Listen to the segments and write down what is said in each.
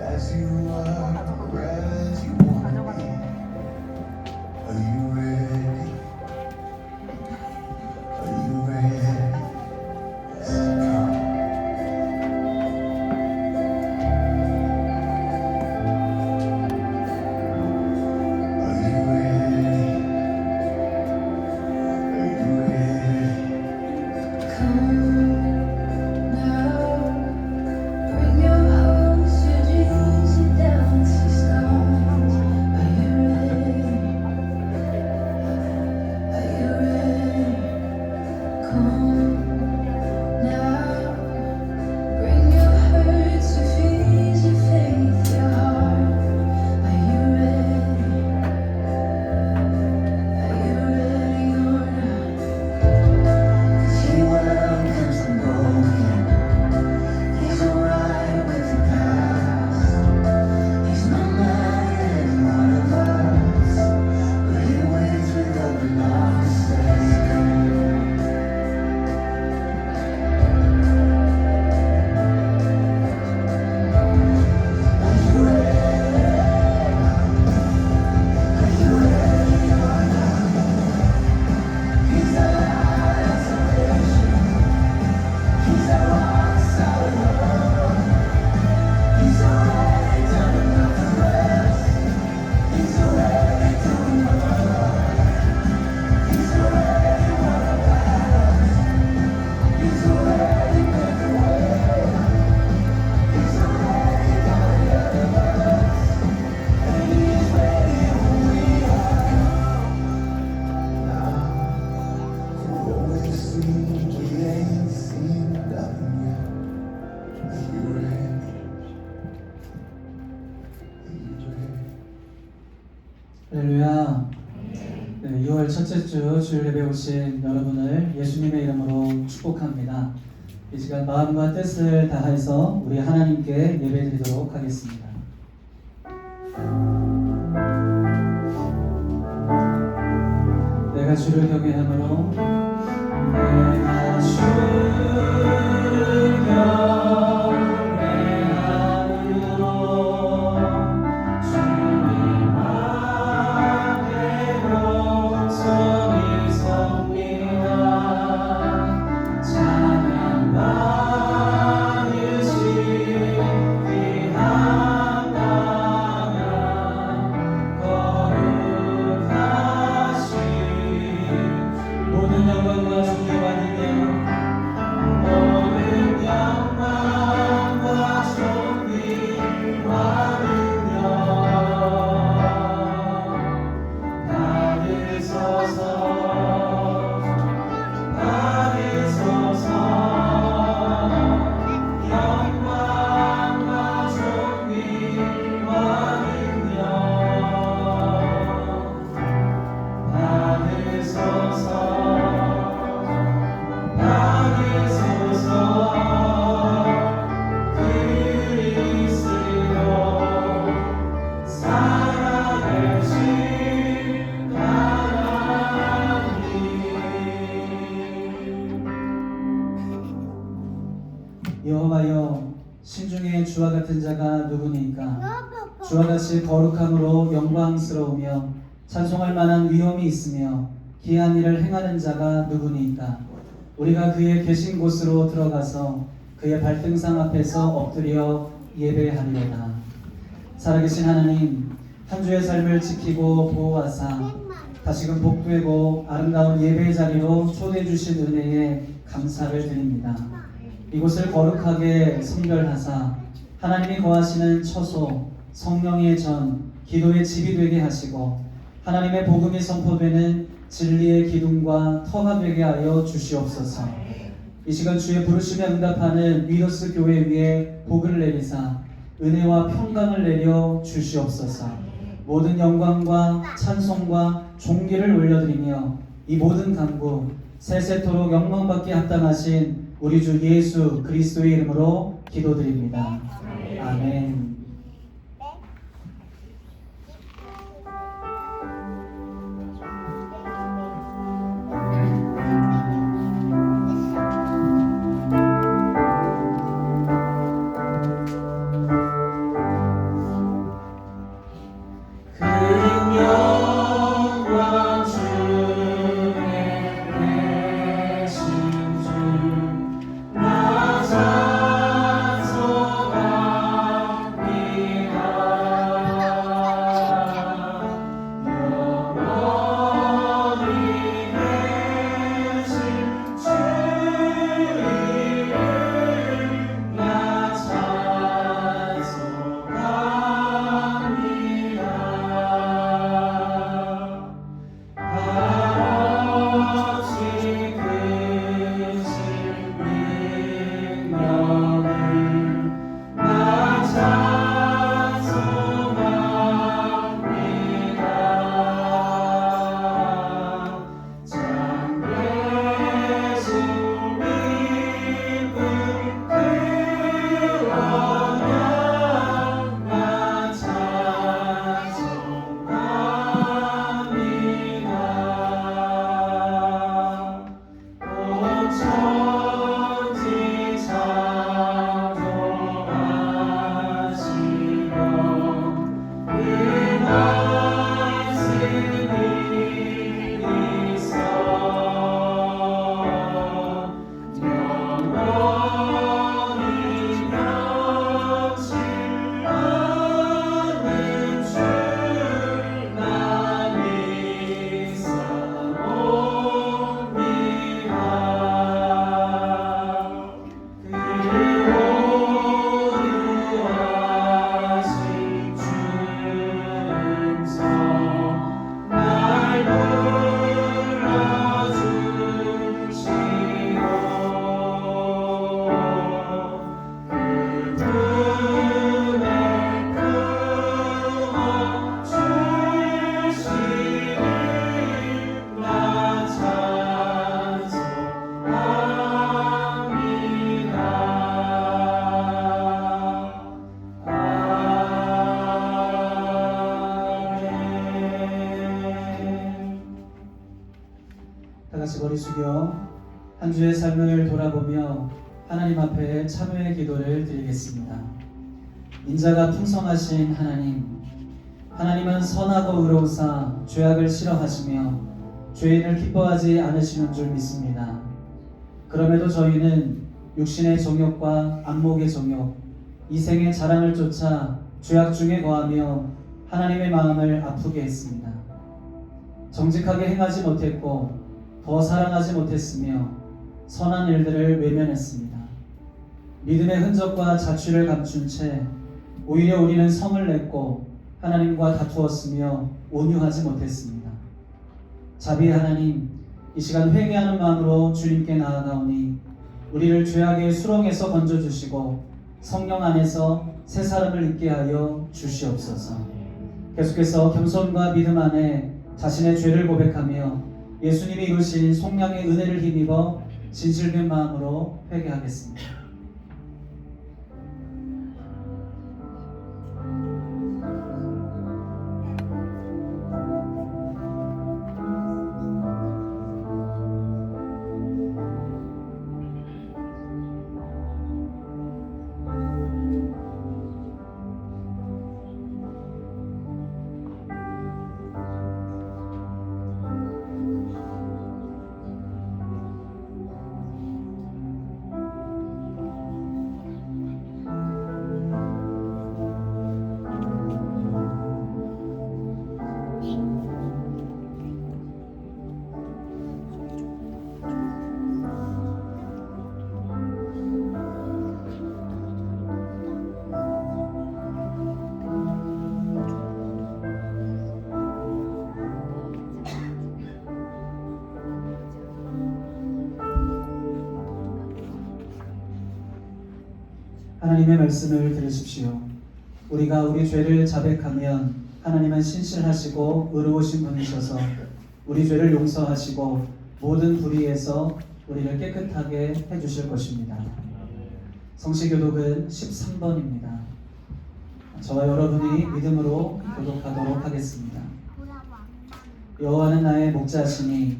As you are, or as you want to be. Are you ready? Are you ready? Yes, come. Are you ready? Are you ready? Come now, bring your hopes, your dreams, your doubts, your storms. Are you ready? Are you ready? Come now, bring your hurts, your fears, your faith, your heart. Are you ready? Are you ready or not? 'Cause he welcomes the broken. He's alright with the past. He's not mad at any one of us, but he waits with open arms. Says, are you ready? Are you ready or not? He's a light of salvation. He's a rock solid love. He's already done enough for us. He's already doing what I love. He's already won our battles. He's already made the way. He's already gone ahead of us. And he is ready when we are now. For what we see, we ain't seen nothing yet. Are you ready? Are you ready? 할렐루야. 네, 6월 첫째 주 주일 예배 오신 여러분을 예수님의 이름으로 축복합니다. 이 시간 마음과 뜻을 다해서 우리 하나님께 예배드리도록 하겠습니다. 내가 주를 경외함으로 내가 주를 경외함으로 주님 앞에 목소리 섭니다. 찬양 받으신 귀한 나라 거룩하신 모든 영광과 존귀와 능력 모든 영광과 존귀와 능력 받으소서 받으소서 영광과 존귀와 능력 받으소서 받으소서 그리스도 살아계신 하나님. 여호와여, 신중에 주와 같은 자가 누구니까? 주와 같이 거룩함으로 영광스러우며 찬송할 만한 위엄이 있으며 기한 일을 행하는 자가 누구니까? 우리가 그의 계신 곳으로 들어가서 그의 발등상 앞에서 엎드려 예배하리로다. 살아계신 하나님, 한 주의 삶을 지키고 보호하사 다시금 복되고 아름다운 예배의 자리로 초대해 주신 은혜에 감사를 드립니다. 이곳을 거룩하게 성별하사 하나님이 거하시는 처소, 성령의 전, 기도의 집이 되게 하시고 하나님의 복음이 선포되는 진리의 기둥과 터가 되게 하여 주시옵소서. 이 시간 주의 부르심에 응답하는 위로스 교회 위에 복을 내리사 은혜와 평강을 내려 주시옵소서. 모든 영광과 찬송과 존귀를 올려드리며 이 모든 간구 세세토록 영광받게 합당하신 우리 주 예수 그리스도의 이름으로 기도드립니다. 아멘. 같이 머리 숙여 한 주의 삶을 돌아보며 하나님 앞에 참여의 기도를 드리겠습니다. 인자가 풍성하신 하나님, 하나님은 선하고 의로우사 죄악을 싫어하시며 죄인을 기뻐하지 않으시는 줄 믿습니다. 그럼에도 저희는 육신의 정욕과 안목의 정욕, 이생의 자랑을 쫓아 죄악 중에 거하며 하나님의 마음을 아프게 했습니다. 정직하게 행하지 못했고 더 사랑하지 못했으며 선한 일들을 외면했습니다. 믿음의 흔적과 자취를 감춘 채 오히려 우리는 성을 냈고 하나님과 다투었으며 온유하지 못했습니다. 자비 하나님, 이 시간 회개하는 마음으로 주님께 나아가오니 우리를 죄악의 수렁에서 건져주시고 성령 안에서 새 사람을 있게 하여 주시옵소서. 계속해서 겸손과 믿음 안에 자신의 죄를 고백하며 예수님이 이루신 속량의 은혜를 힘입어 진실된 마음으로 회개하겠습니다. 하나님의 말씀을 들으십시오. 우리가 우리 죄를 자백하면 하나님은 신실하시고 의로우신 분이셔서 우리 죄를 용서하시고 모든 불의에서 우리를 깨끗하게 해주실 것입니다. 성시교독은 13번입니다. 저와 여러분이 믿음으로 교독하도록 하겠습니다. 여호와는 나의 목자시니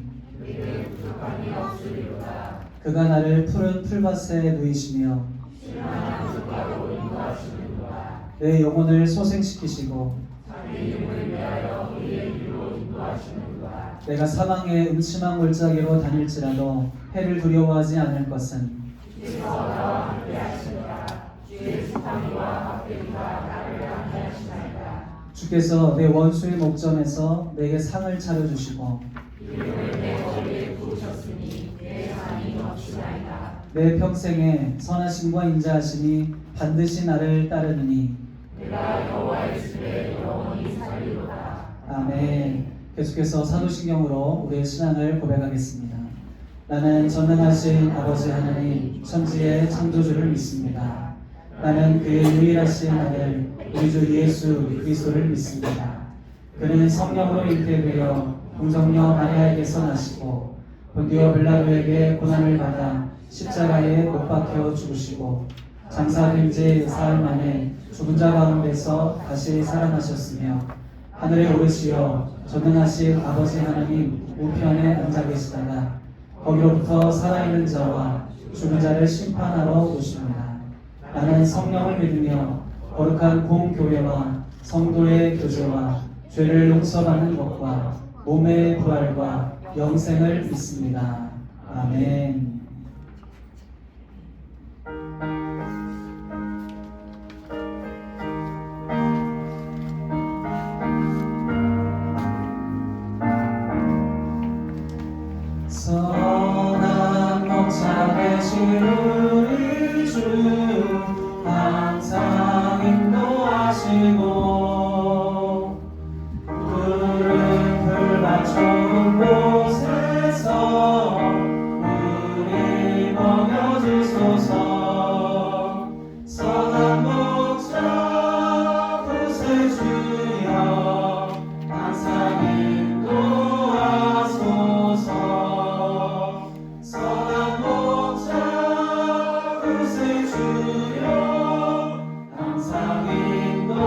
그가 나를 푸른 풀밭에 누이시며 내 영혼을 소생시키시고 내가 사망의 음침한 골짜기로 다닐지라도 해를 두려워하지 않을 것은 주께서 내 원수의 목전에서 내게 상을 차려주시고 내 평생에 선하심과 인자하심이 반드시 나를 따르느니 아멘. 계속해서 사도신경으로 우리의 신앙을 고백하겠습니다. 나는 전능하신 아버지 하나님 천지의 창조주를 믿습니다. 나는 그의 유일하신 아들 우리 주 예수 그리스도를 믿습니다. 그는 성령으로 잉태되어 동정녀 마리아에게서 나시고 본디오 빌라도에게 고난을 받아 십자가에 못 박혀 죽으시고 장사된 지 사흘 만에 죽은 자 가운데서 다시 살아나셨으며 하늘에 오르시어 전능하신 아버지 하나님 우편에 앉아 계시다가 거기로부터 살아있는 자와 죽은 자를 심판하러 오십니다. 나는 성령을 믿으며 거룩한 공교회와 성도의 교제와 죄를 용서받는 것과 몸의 부활과 영생을 믿습니다. 아멘. 선한 목자 되신 우리 주 항상 인도하시고 푸른 풀밭 좋은 곳에서 우리 먹여주소서. 선한 목자 구세주여 항상 인도하소서. 선한 목자 구세주여 항상 인도하소서.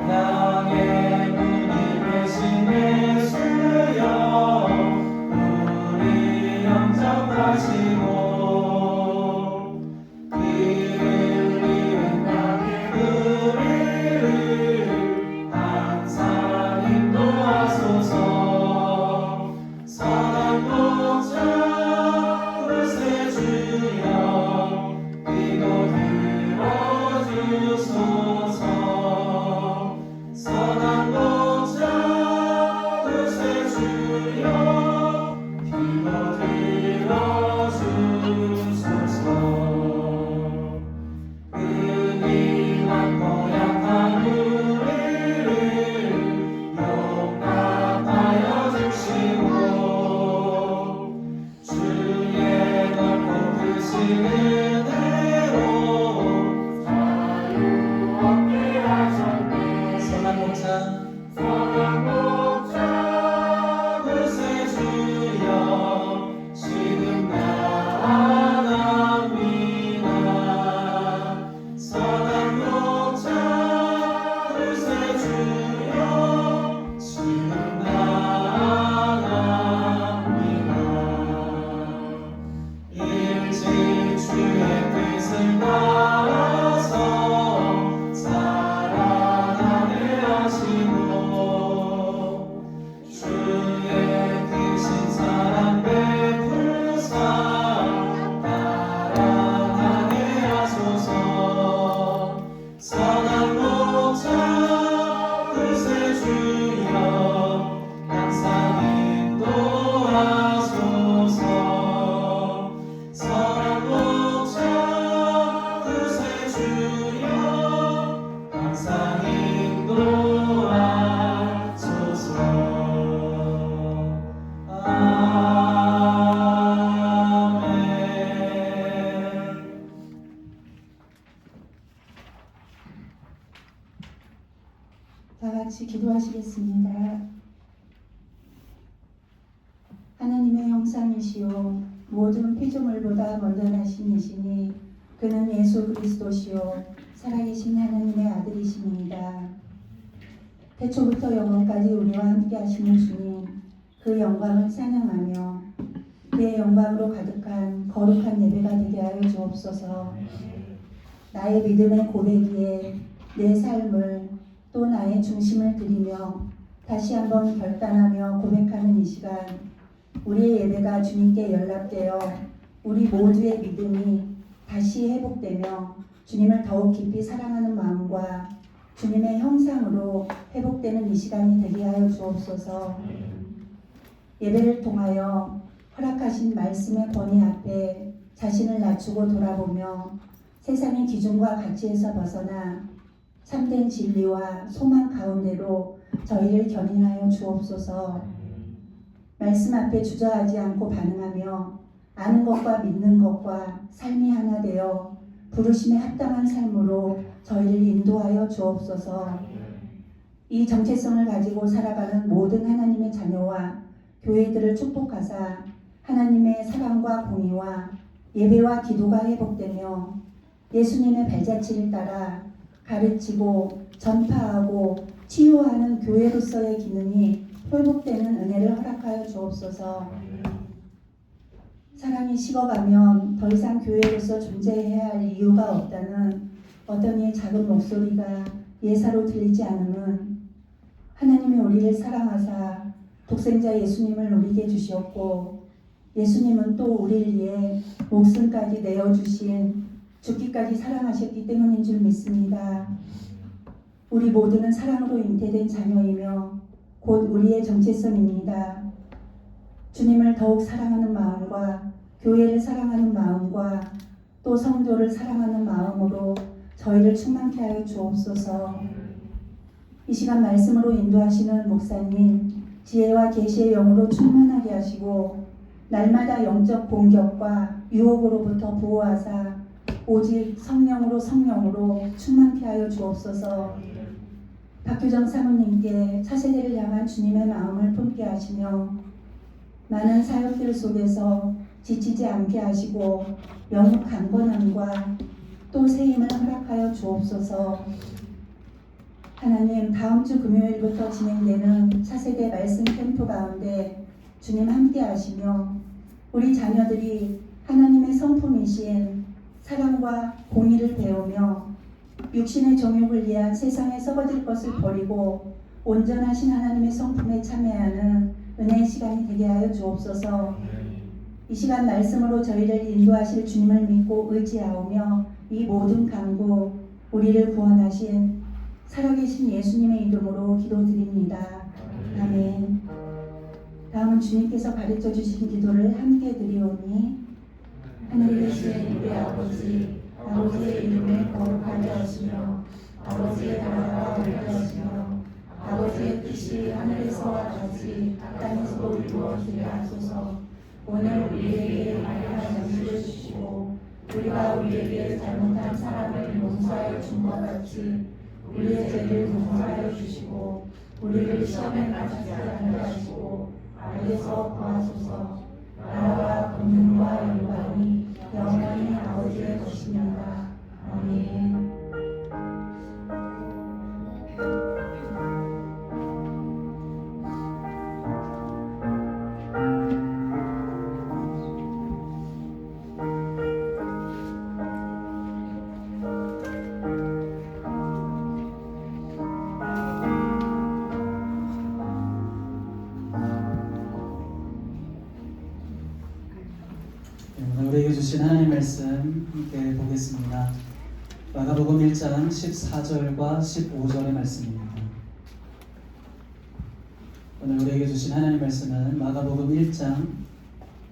양의 문이 되시네 다 같이 기도하시겠습니다. 하나님의 형상이시요 모든 피조물보다 먼저 나신 이시니 그는 예수 그리스도시요 살아계신 하나님의 아들이십니다. 태초부터 영원까지 우리와 함께 하시는 주님, 그 영광을 찬양하며 그의 영광으로 가득한 거룩한 예배가 되게 하여 주옵소서. 나의 믿음의 고백 위에 내 삶을 또 나의 중심을 드리며 다시 한번 결단하며 고백하는 이 시간, 우리의 예배가 주님께 연락되어 우리 모두의 믿음이 다시 회복되며 주님을 더욱 깊이 사랑하는 마음과 주님의 형상으로 회복되는 이 시간이 되게 하여 주옵소서. 예배를 통하여 허락하신 말씀의 권위 앞에 자신을 낮추고 돌아보며 세상의 기준과 가치에서 벗어나 참된 진리와 소망 가운데로 저희를 견인하여 주옵소서. 말씀 앞에 주저하지 않고 반응하며 아는 것과 믿는 것과 삶이 하나 되어 부르심에 합당한 삶으로 저희를 인도하여 주옵소서. 이 정체성을 가지고 살아가는 모든 하나님의 자녀와 교회들을 축복하사 하나님의 사랑과 공의와 예배와 기도가 회복되며 예수님의 발자취를 따라 가르치고 전파하고 치유하는 교회로서의 기능이 회복되는 은혜를 허락하여 주옵소서. 사랑이 식어가면 더 이상 교회로서 존재해야 할 이유가 없다는 어떤 이 작은 목소리가 예사로 들리지 않음은 하나님이 우리를 사랑하사 독생자 예수님을 우리에게 주셨고 예수님은 또 우리를 위해 목숨까지 내어주신 죽기까지 사랑하셨기 때문인 줄 믿습니다. 우리 모두는 사랑으로 잉태된 자녀이며 곧 우리의 정체성입니다. 주님을 더욱 사랑하는 마음과 교회를 사랑하는 마음과 또 성도를 사랑하는 마음으로 저희를 충만케 하여 주옵소서. 이 시간 말씀으로 인도하시는 목사님, 지혜와 계시의 영으로 충만하게 하시고 날마다 영적 공격과 유혹으로부터 보호하사 오직 성령으로 충만케 하여 주옵소서. 박규정 사모님께 차세대를 향한 주님의 마음을 품게 하시며 많은 사역들 속에서 지치지 않게 하시고 영육 강건함과 또 새 힘을 허락하여 주옵소서. 하나님, 다음 주 금요일부터 진행되는 차세대 말씀 캠프 가운데 주님 함께 하시며 우리 자녀들이 하나님의 성품이신 사랑과 공의를 배우며 육신의 정욕을 위한 세상에 썩어질 것을 버리고 온전하신 하나님의 성품에 참여하는 은혜의 시간이 되게 하여 주옵소서. 이 시간 말씀으로 저희를 인도하실 주님을 믿고 의지하오며 이 모든 간구 우리를 구원하신 살아계신 예수님의 이름으로 기도드립니다. 아멘. 다음은 주님께서 가르쳐 주신 기도를 함께 드리오니 하늘에 계신 우리 아버지, 아버지의 이름을 거룩하게 하시며 아버지의 나라가 오게 하시며 아버지의 뜻이 하늘에서와 같이 땅에서도 이루어지게 하소서. 오늘 우리에게 말한 양식을 주시고 우리가 우리에게 잘못한 사람을 용서하여 준 것 같이 우리의 죄를 용서하여 주시고 우리를 시험에 빠지지 않게 하시고 악에서 구하소서. 나라와 권능과 영광이 영원히 아버지의 것입니다. 아멘. 우리에게 주신 하나님 말씀 함께 보겠습니다. 마가복음 1장 14절과 15절의 말씀입니다. 오늘 우리에게 주신 하나님 말씀은 마가복음 1장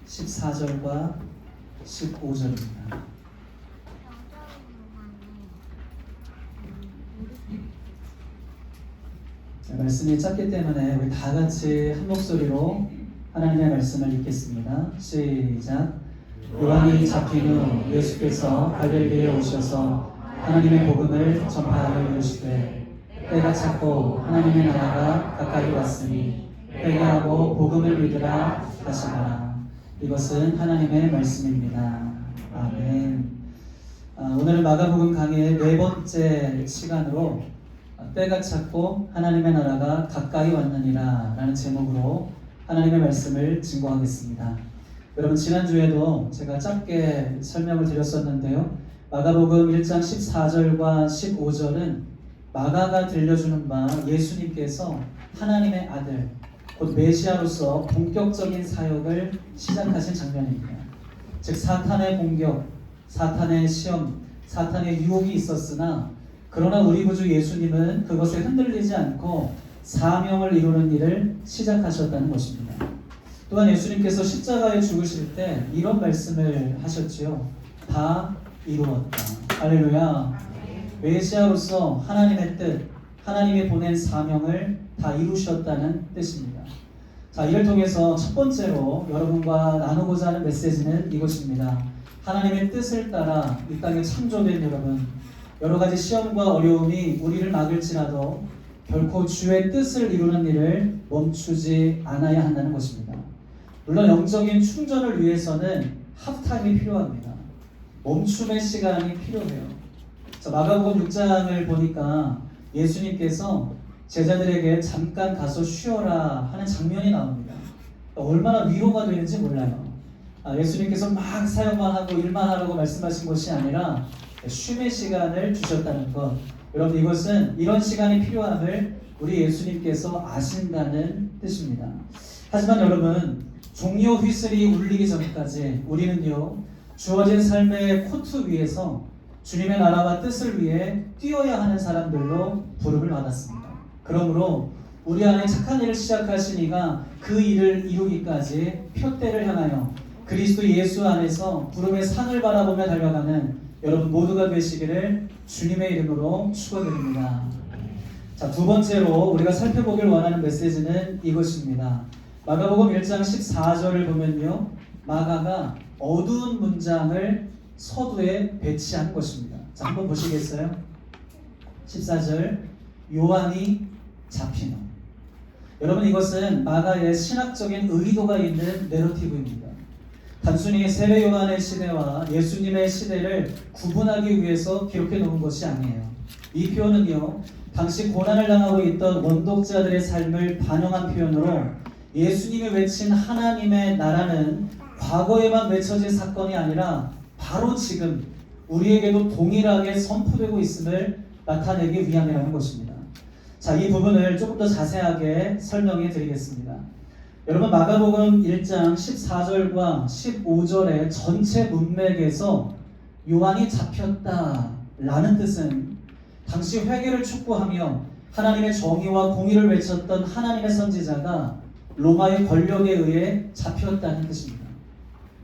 14절과 15절입니다. 말씀이 짧기 때문에 우리 다 같이 한 목소리로 하나님의 말씀을 읽겠습니다. 시작. 요한이 잡힌 후 예수께서 갈릴리에 오셔서 하나님의 복음을 전파하여 이르시되 때가 찼고 하나님의 나라가 가까이 왔으니 회개하고 복음을 믿으라 하시더라. 이것은 하나님의 말씀입니다. 아멘. 오늘 마가복음 강의의 네 번째 시간으로 때가 찼고 하나님의 나라가 가까이 왔느니라 라는 제목으로 하나님의 말씀을 증거하겠습니다. 여러분, 지난주에도 제가 짧게 설명을 드렸었는데요. 마가복음 1장 14절과 15절은 마가가 들려주는 바 예수님께서 하나님의 아들, 곧 메시아로서 본격적인 사역을 시작하신 장면입니다. 즉 사탄의 공격, 사탄의 시험, 사탄의 유혹이 있었으나 그러나 우리 구주 예수님은 그것에 흔들리지 않고 사명을 이루는 일을 시작하셨다는 것입니다. 또한 예수님께서 십자가에 죽으실 때 이런 말씀을 하셨지요. 다 이루었다. 할렐루야. 메시아로서 하나님의 뜻, 하나님이 보낸 사명을 다 이루셨다는 뜻입니다. 자, 이를 통해서 첫 번째로 여러분과 나누고자 하는 메시지는 이것입니다. 하나님의 뜻을 따라 이 땅에 창조된 여러분, 여러 가지 시험과 어려움이 우리를 막을지라도 결코 주의 뜻을 이루는 일을 멈추지 않아야 한다는 것입니다. 물론 영적인 충전을 위해서는 하프타임이 필요합니다. 멈춤의 시간이 필요해요. 자, 마가복음 6장을 보니까 예수님께서 제자들에게 잠깐 가서 쉬어라 하는 장면이 나옵니다. 얼마나 위로가 되는지 몰라요. 예수님께서 막 사역만 하고 일만 하라고 말씀하신 것이 아니라 쉼의 시간을 주셨다는 것. 여러분, 이것은 이런 시간이 필요함을 우리 예수님께서 아신다는 뜻입니다. 하지만 여러분, 종료 휘슬이 울리기 전까지 우리는요, 주어진 삶의 코트 위에서 주님의 나라와 뜻을 위해 뛰어야 하는 사람들로 부름을 받았습니다. 그러므로 우리 안에 착한 일을 시작하신 이가 그 일을 이루기까지 표대를 향하여 그리스도 예수 안에서 부름의 상을 바라보며 달려가는 여러분 모두가 되시기를 주님의 이름으로 축원드립니다. 자, 두 번째로 우리가 살펴보길 원하는 메시지는 이것입니다. 마가복음 1장 14절을 보면요, 마가가 어두운 문장을 서두에 배치한 것입니다. 자, 한번 보시겠어요? 14절, 요한이 잡히노. 여러분, 이것은 마가의 신학적인 의도가 있는 내러티브입니다. 단순히 세례 요한의 시대와 예수님의 시대를 구분하기 위해서 기록해 놓은 것이 아니에요. 이 표현은요, 당시 고난을 당하고 있던 원독자들의 삶을 반영한 표현으로 예수님이 외친 하나님의 나라는 과거에만 외쳐진 사건이 아니라 바로 지금 우리에게도 동일하게 선포되고 있음을 나타내기 위함이라는 것입니다. 자, 이 부분을 조금 더 자세하게 설명해 드리겠습니다. 여러분, 마가복음 1장 14절과 15절의 전체 문맥에서 요한이 잡혔다 라는 뜻은 당시 회개를 촉구하며 하나님의 정의와 공의를 외쳤던 하나님의 선지자가 로마의 권력에 의해 잡혔다는 뜻입니다.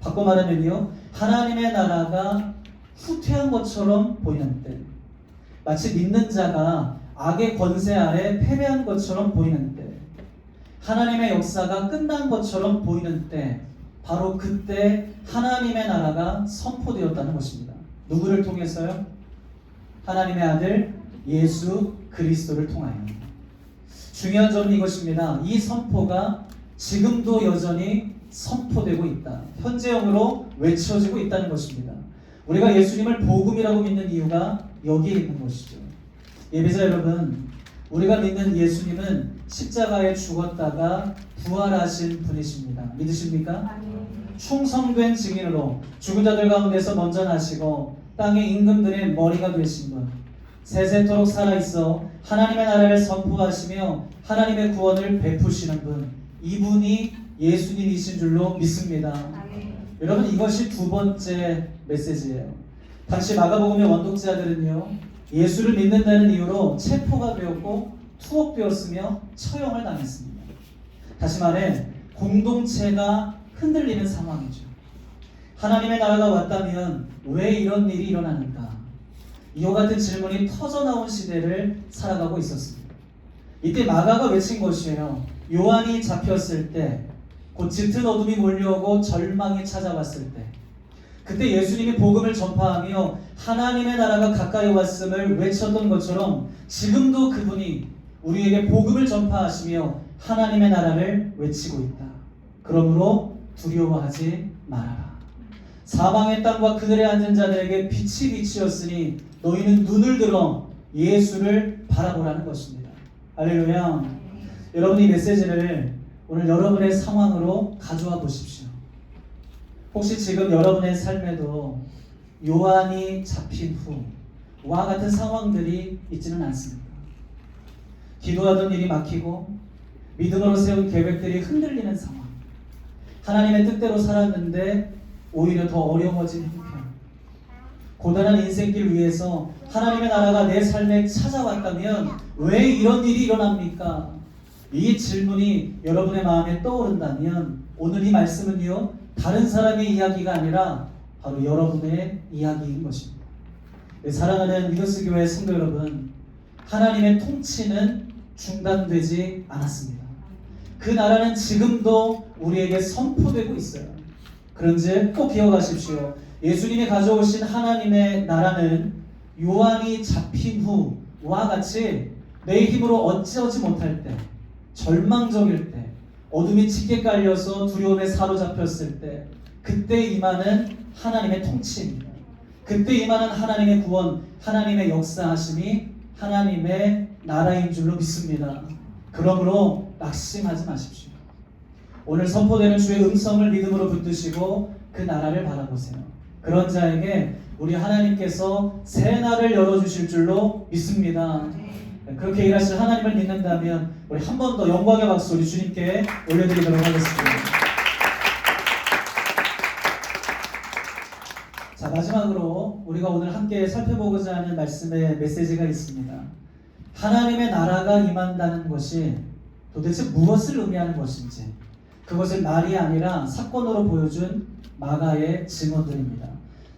바꿔 말하면요, 하나님의 나라가 후퇴한 것처럼 보이는 때, 마치 믿는 자가 악의 권세 아래 패배한 것처럼 보이는 때, 하나님의 역사가 끝난 것처럼 보이는 때, 바로 그때 하나님의 나라가 선포되었다는 것입니다. 누구를 통해서요? 하나님의 아들 예수 그리스도를 통하여. 중요한 점은 이것입니다. 이 선포가 지금도 여전히 선포되고 있다. 현재형으로 외쳐지고 있다는 것입니다. 우리가 예수님을 복음이라고 믿는 이유가 여기에 있는 것이죠. 예배자 여러분, 우리가 믿는 예수님은 십자가에 죽었다가 부활하신 분이십니다. 믿으십니까? 충성된 증인으로 죽은 자들 가운데서 먼저 나시고 땅의 임금들의 머리가 되신 분, 세세토록 살아있어 하나님의 나라를 선포하시며 하나님의 구원을 베푸시는 분, 이분이 예수님이신 줄로 믿습니다. 여러분, 이것이 두 번째 메시지예요. 당시 마가복음의 원독자들은요, 예수를 믿는다는 이유로 체포가 되었고 투옥되었으며 처형을 당했습니다. 다시 말해 공동체가 흔들리는 상황이죠. 하나님의 나라가 왔다면 왜 이런 일이 일어나는가? 이와 같은 질문이 터져나온 시대를 살아가고 있었습니다. 이때 마가가 외친 것이에요. 요한이 잡혔을 때, 곧 짙은 어둠이 몰려오고 절망이 찾아왔을 때, 그때 예수님이 복음을 전파하며 하나님의 나라가 가까이 왔음을 외쳤던 것처럼 지금도 그분이 우리에게 복음을 전파하시며 하나님의 나라를 외치고 있다. 그러므로 두려워하지 말아라. 사망의 땅과 그들의 앉은 자들에게 빛이 비치었으니 너희는 눈을 들어 예수를 바라보라는 것입니다. 할렐루야. 여러분, 이 메시지를 오늘 여러분의 상황으로 가져와 보십시오. 혹시 지금 여러분의 삶에도 요한이 잡힌 후와 같은 상황들이 있지는 않습니까? 기도하던 일이 막히고 믿음으로 세운 계획들이 흔들리는 상황, 하나님의 뜻대로 살았는데 오히려 더 어려워진 형편, 고단한 인생길 위에서 하나님의 나라가 내 삶에 찾아왔다면 왜 이런 일이 일어납니까? 이 질문이 여러분의 마음에 떠오른다면 오늘 이 말씀은요, 다른 사람의 이야기가 아니라 바로 여러분의 이야기인 것입니다. 사랑하는 위더스 교회 성도 여러분, 하나님의 통치는 중단되지 않았습니다. 그 나라는 지금도 우리에게 선포되고 있어요. 그런즉 꼭 기억하십시오. 예수님이 가져오신 하나님의 나라는 요한이 잡힌 후와 같이 내 힘으로 어찌하지 못할 때, 절망적일 때, 어둠이 짙게 깔려서 두려움에 사로잡혔을 때, 그때 임하는 하나님의 통치입니다. 그때 임하는 하나님의 구원, 하나님의 역사하심이 하나님의 나라인 줄로 믿습니다. 그러므로 낙심하지 마십시오. 오늘 선포되는 주의 음성을 믿음으로 붙드시고 그 나라를 바라보세요. 그런 자에게 우리 하나님께서 새 날을 열어주실 줄로 믿습니다. 그렇게 일하실 하나님을 믿는다면 우리 한 번 더 영광의 박수 우리 주님께 올려드리도록 하겠습니다. 자, 마지막으로 우리가 오늘 함께 살펴보고자 하는 말씀의 메시지가 있습니다. 하나님의 나라가 임한다는 것이 도대체 무엇을 의미하는 것인지, 그것을 말이 아니라 사건으로 보여준 마가의 증언들입니다.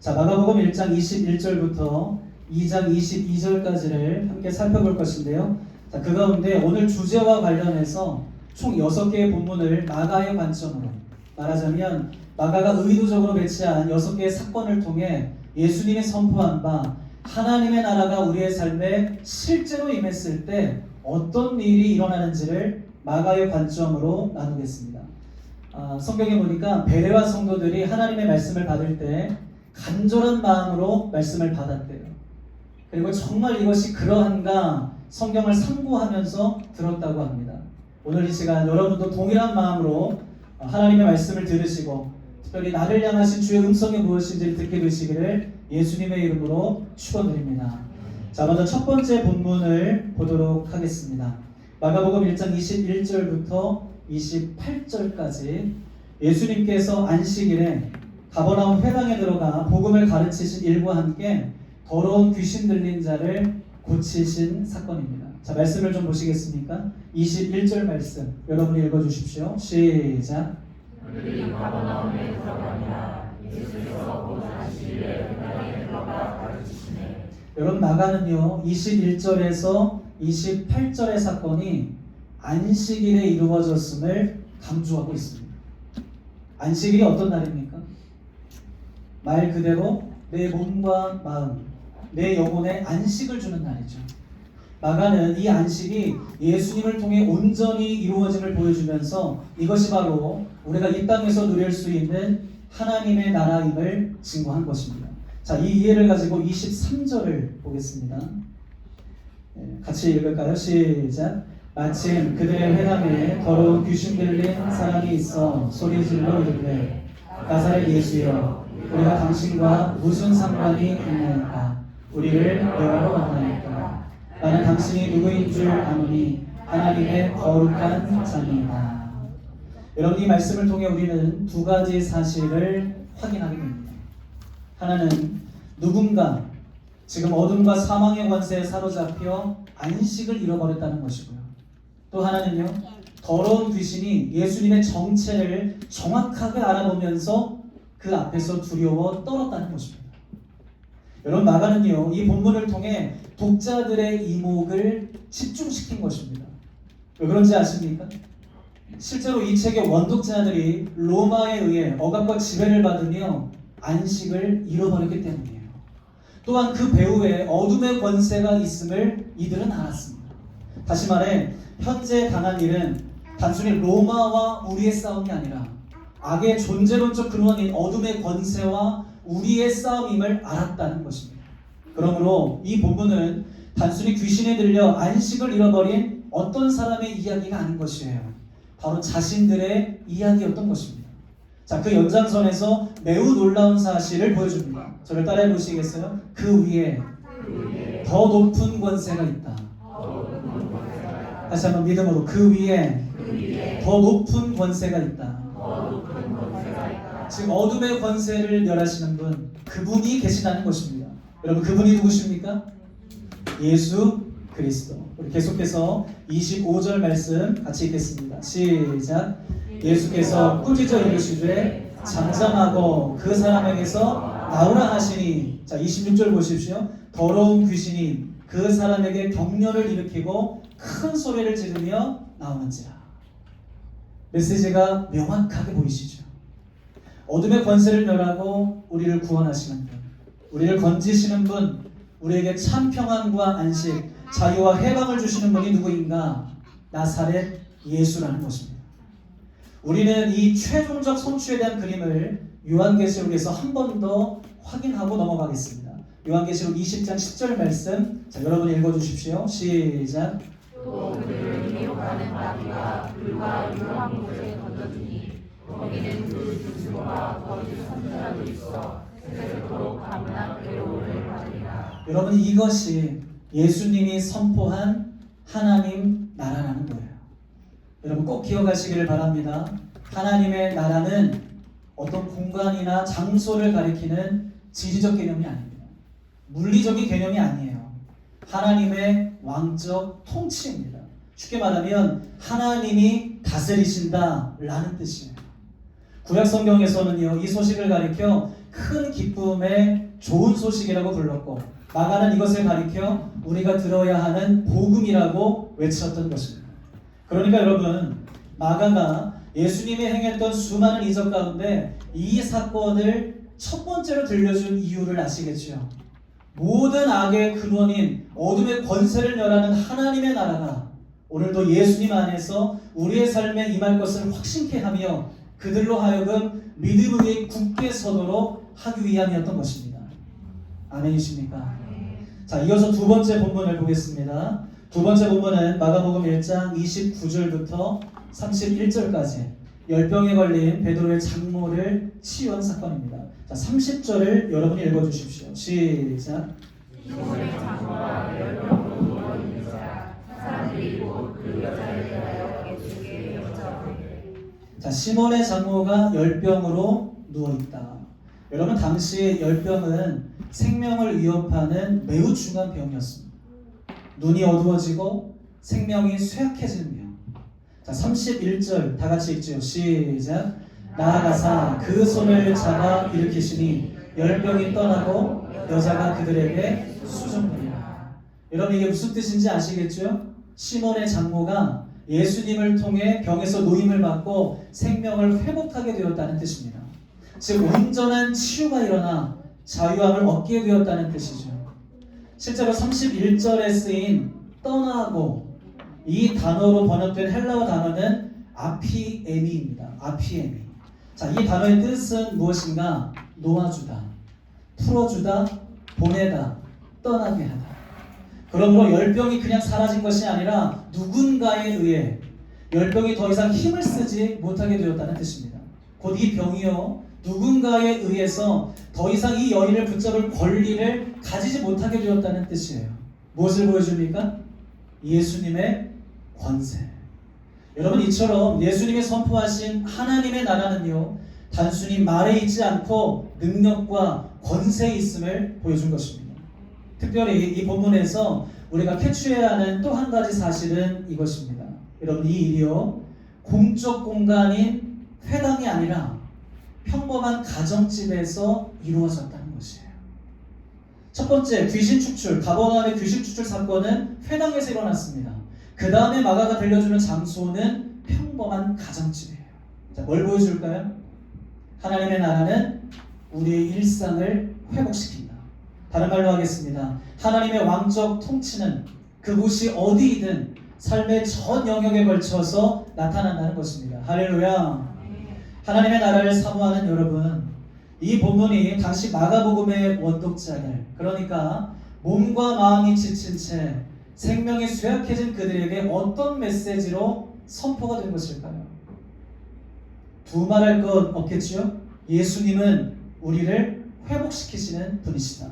자, 마가복음 1장 21절부터 2장 22절까지를 함께 살펴볼 것인데요. 자, 그 가운데 오늘 주제와 관련해서 총 6개의 본문을 마가의 관점으로, 말하자면 마가가 의도적으로 배치한 6개의 사건을 통해 예수님이 선포한 바 하나님의 나라가 우리의 삶에 실제로 임했을 때 어떤 일이 일어나는지를 마가의 관점으로 나누겠습니다. 성경에 보니까 베레와 성도들이 하나님의 말씀을 받을 때 간절한 마음으로 말씀을 받았대요. 그리고 정말 이것이 그러한가 성경을 상고하면서 들었다고 합니다. 오늘 이 시간 여러분도 동일한 마음으로 하나님의 말씀을 들으시고 특별히 나를 향하신 주의 음성이 무엇인지를 듣게 되시기를 예수님의 이름으로 축원드립니다. 자, 먼저 첫 번째 본문을 보도록 하겠습니다. 마가복음 1장 21절부터 28절까지 예수님께서 안식일에 가버나움 회당에 들어가 복음을 가르치신 일과 함께 더러운 귀신 들린 자를 고치신 사건입니다. 자, 말씀을 좀 보시겠습니까? 21절 말씀 여러분이 읽어주십시오. 시작. 그들이 가버나움에 들어가니라. 예수께서 곧 안식일에 회당에 들어가 가르치시네. 여러분, 마가는요 21절에서 28절의 사건이 안식일에 이루어졌음을 강조하고 있습니다. 안식일이 어떤 날입니까? 말 그대로 내 몸과 마음, 내 영혼에 안식을 주는 날이죠. 마가는 이 안식이 예수님을 통해 온전히 이루어짐을 보여주면서 이것이 바로 우리가 이 땅에서 누릴 수 있는 하나님의 나라임을 증거한 것입니다. 자, 이 이해를 가지고 23절을 보겠습니다. 같이 읽을까요? 시작. 마침 그들의 회당에 더러운 귀신 들린 사람이 있어 소리질러 이르되 나사렛 예수여, 우리가 당신과 무슨 상관이 있나이까? 우리를 여러 만나니까? 나는 당신이 누구인 줄 아노니 하나님의 거룩한 자니이다. 여러분, 이 말씀을 통해 우리는 두 가지 사실을 확인하게 됩니다. 하나는 누군가 지금 어둠과 사망의 권세에 사로잡혀 안식을 잃어버렸다는 것이고요. 또 하나는요, 더러운 귀신이 예수님의 정체를 정확하게 알아보면서 그 앞에서 두려워 떨었다는 것입니다. 여러분, 마가는요 이 본문을 통해 독자들의 이목을 집중시킨 것입니다. 왜 그런지 아십니까? 실제로 이 책의 원독자들이 로마에 의해 억압과 지배를 받으며 안식을 잃어버렸기 때문이에요. 또한 그 배후에 어둠의 권세가 있음을 이들은 알았습니다. 다시 말해 현재 당한 일은 단순히 로마와 우리의 싸움이 아니라 악의 존재론적 근원인 어둠의 권세와 우리의 싸움임을 알았다는 것입니다. 그러므로 이 본문은 단순히 귀신에 들려 안식을 잃어버린 어떤 사람의 이야기가 아닌 것이에요. 바로 자신들의 이야기였던 것입니다. 자, 그 연장선에서 매우 놀라운 사실을 보여줍니다. 저를 따라해 보시겠어요? 그 위에 더 높은 권세가 있다. 다시 한번 믿음으로 그 위에 더 높은 권세가 있다. 지금 어둠의 권세를 멸하시는 분, 그분이 계시다는 것입니다. 여러분, 그분이 누구십니까? 예수 그리스도. 우리 계속해서 25절 말씀 같이 읽겠습니다. 시작. 예수께서 꾸짖어 이르시되 잠잠하고 그 사람에게서 나오라 하시니, 자 26절 보십시오. 더러운 귀신이 그 사람에게 격려를 일으키고 큰 소리를 지르며 나오는지라. 메시지가 명확하게 보이시죠? 어둠의 권세를 멸하고 우리를 구원하시는 분, 우리를 건지시는 분, 우리에게 참 평안과 안식, 자유와 해방을 주시는 분이 누구인가? 나사렛 예수라는 것입니다. 우리는 이 최종적 성취에 대한 그림을 요한계시록에서 한 번 더 확인하고 넘어가겠습니다. 요한계시록 20장 10절 말씀, 자 여러분 읽어주십시오. 시작. 또 그들을 미혹하는 마귀가 불과 유황 곳에 던져주니 거기는 그 주술과 거짓 선지자도 있어 세세토록 감난 괴로움을 받으리라. 여러분, 이것이 예수님이 선포한 하나님 나라라는 거예요. 여러분 꼭 기억하시기를 바랍니다. 하나님의 나라는 어떤 공간이나 장소를 가리키는 지리적 개념이 아닙니다. 물리적인 개념이 아니에요. 하나님의 왕적 통치입니다. 쉽게 말하면 하나님이 다스리신다라는 뜻이에요. 구약 성경에서는요, 이 소식을 가리켜 큰 기쁨의 좋은 소식이라고 불렀고, 마가는 이것을 가리켜 우리가 들어야 하는 복음이라고 외쳤던 것입니다. 그러니까 여러분, 마가가 예수님이 행했던 수많은 이적 가운데 이 사건을 첫 번째로 들려준 이유를 아시겠죠? 모든 악의 근원인 어둠의 권세를 멸하는 하나님의 나라가 오늘도 예수님 안에서 우리의 삶에 임할 것을 확신케 하며 그들로 하여금 믿음 위에 굳게 서도록 하기 위함이었던 것입니다. 아멘이십니까? 자, 이어서 두 번째 본문을 보겠습니다. 두 번째 본문은 마가복음 1장 29절부터 31절까지 열병에 걸린 베드로의 장모를 치유한 사건입니다. 자, 30절을 여러분이 읽어주십시오. 시작. 시몬의 장모가 열병으로 누워 있는 자 사람들이 곧 그 여자를 대하여 예수께 여쭤보되. 자, 시몬의 장모가 열병으로 누워있다. 여러분, 당시 열병은 생명을 위협하는 매우 중요한 병이었습니다. 눈이 어두워지고 생명이 쇠약해지는 병. 자, 31절 다 같이 읽죠. 시작. 나아가사 그 손을 잡아 일으키시니 열병이 떠나고 여자가 그들에게 수종되니라. 여러분, 이게 무슨 뜻인지 아시겠죠? 시몬의 장모가 예수님을 통해 병에서 노임을 받고 생명을 회복하게 되었다는 뜻입니다. 즉 온전한 치유가 일어나 자유함을 얻게 되었다는 뜻이죠. 실제로 31절에 쓰인 떠나고 이 단어로 번역된 헬라어 단어는 아피에미입니다. 아피에미. 자, 이 단어의 뜻은 무엇인가? 놓아주다, 풀어주다, 보내다, 떠나게 하다. 그러므로 열병이 그냥 사라진 것이 아니라 누군가에 의해 열병이 더 이상 힘을 쓰지 못하게 되었다는 뜻입니다. 곧 이 병이요, 누군가에 의해서 더 이상 이 여인을 붙잡을 권리를 가지지 못하게 되었다는 뜻이에요. 무엇을 보여줍니까? 예수님의 권세. 여러분, 이처럼 예수님이 선포하신 하나님의 나라는요, 단순히 말에 있지 않고 능력과 권세에 있음을 보여준 것입니다. 특별히 이 본문에서 우리가 캐치해야 하는 또 한 가지 사실은 이것입니다. 여러분, 이 일이요, 공적 공간인 회당이 아니라 평범한 가정집에서 이루어졌다는 것이에요. 첫 번째, 귀신 축출, 가버나움의 귀신 축출 사건은 회당에서 일어났습니다. 그 다음에 마가가 들려주는 장소는 평범한 가정집이에요. 자, 뭘 보여줄까요? 하나님의 나라는 우리의 일상을 회복시킨다. 다른 말로 하겠습니다. 하나님의 왕적 통치는 그곳이 어디이든 삶의 전 영역에 걸쳐서 나타난다는 것입니다. 할렐루야. 하나님의 나라를 사모하는 여러분, 이 본문이 당시 마가복음의 원독자들, 그러니까 몸과 마음이 지친 채 생명이 쇠약해진 그들에게 어떤 메시지로 선포가 된 것일까요? 두말할 것 없겠지요? 예수님은 우리를 회복시키시는 분이시다.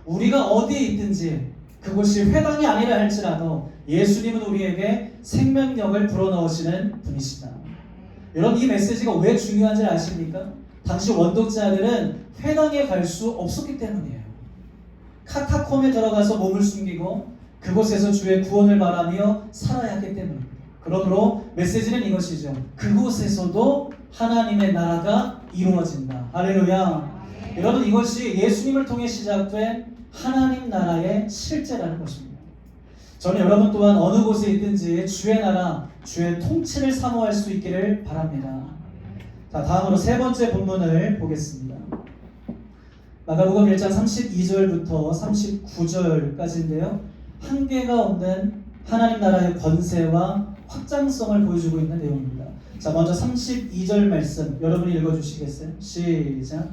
우리가 어디에 있든지 그곳이 회당이 아니라 할지라도 예수님은 우리에게 생명력을 불어넣으시는 분이시다. 여러분, 이 메시지가 왜 중요한지 아십니까? 당시 원독자들은 회당에 갈 수 없었기 때문이에요. 카타콤에 들어가서 몸을 숨기고 그곳에서 주의 구원을 바라며 살아야 했기 때문입니다. 그러므로 메시지는 이것이죠. 그곳에서도 하나님의 나라가 이루어진다. 할렐루야. 여러분, 이것이 예수님을 통해 시작된 하나님 나라의 실제라는 것입니다. 저는 여러분 또한 어느 곳에 있든지 주의 나라, 주의 통치를 사모할 수 있기를 바랍니다. 자, 다음으로 세 번째 본문을 보겠습니다. 마가복음 1장 32절부터 39절까지인데요. 한계가 없는 하나님 나라의 권세와 확장성을 보여주고 있는 내용입니다. 자, 먼저 32절 말씀 여러분이 읽어주시겠어요? 시작.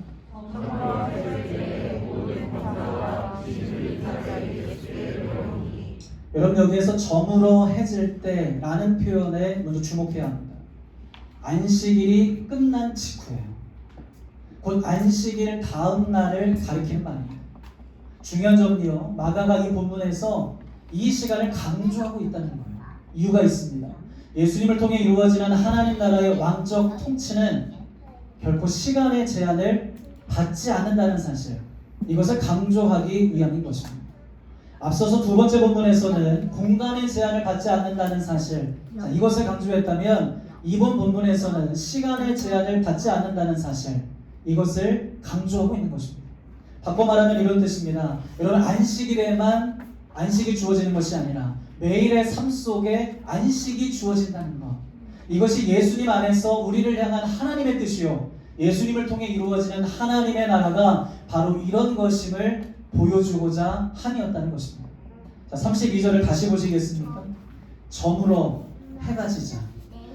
여러분, 여기에서 저물어 해질 때라는 표현에 먼저 주목해야 합니다. 안식일이 끝난 직후예요. 곧 안식일 다음 날을 가리키는 말입니다. 중요한 점은요, 마가가 이 본문에서 이 시간을 강조하고 있다는 거예요. 이유가 있습니다. 예수님을 통해 이루어지는 하나님 나라의 왕적 통치는 결코 시간의 제한을 받지 않는다는 사실, 이것을 강조하기 위함인 것입니다. 앞서서 두 번째 본문에서는 공간의 제한을 받지 않는다는 사실, 자, 이것을 강조했다면 이번 본문에서는 시간의 제한을 받지 않는다는 사실, 이것을 강조하고 있는 것입니다. 바꿔 말하면 이런 뜻입니다. 여러분, 안식일에만 안식이 주어지는 것이 아니라 매일의 삶 속에 안식이 주어진다는 것, 이것이 예수님 안에서 우리를 향한 하나님의 뜻이요, 예수님을 통해 이루어지는 하나님의 나라가 바로 이런 것임을 보여주고자 함이었다는 것입니다. 자, 32절을 다시 보시겠습니까? 저물어 해가 지자.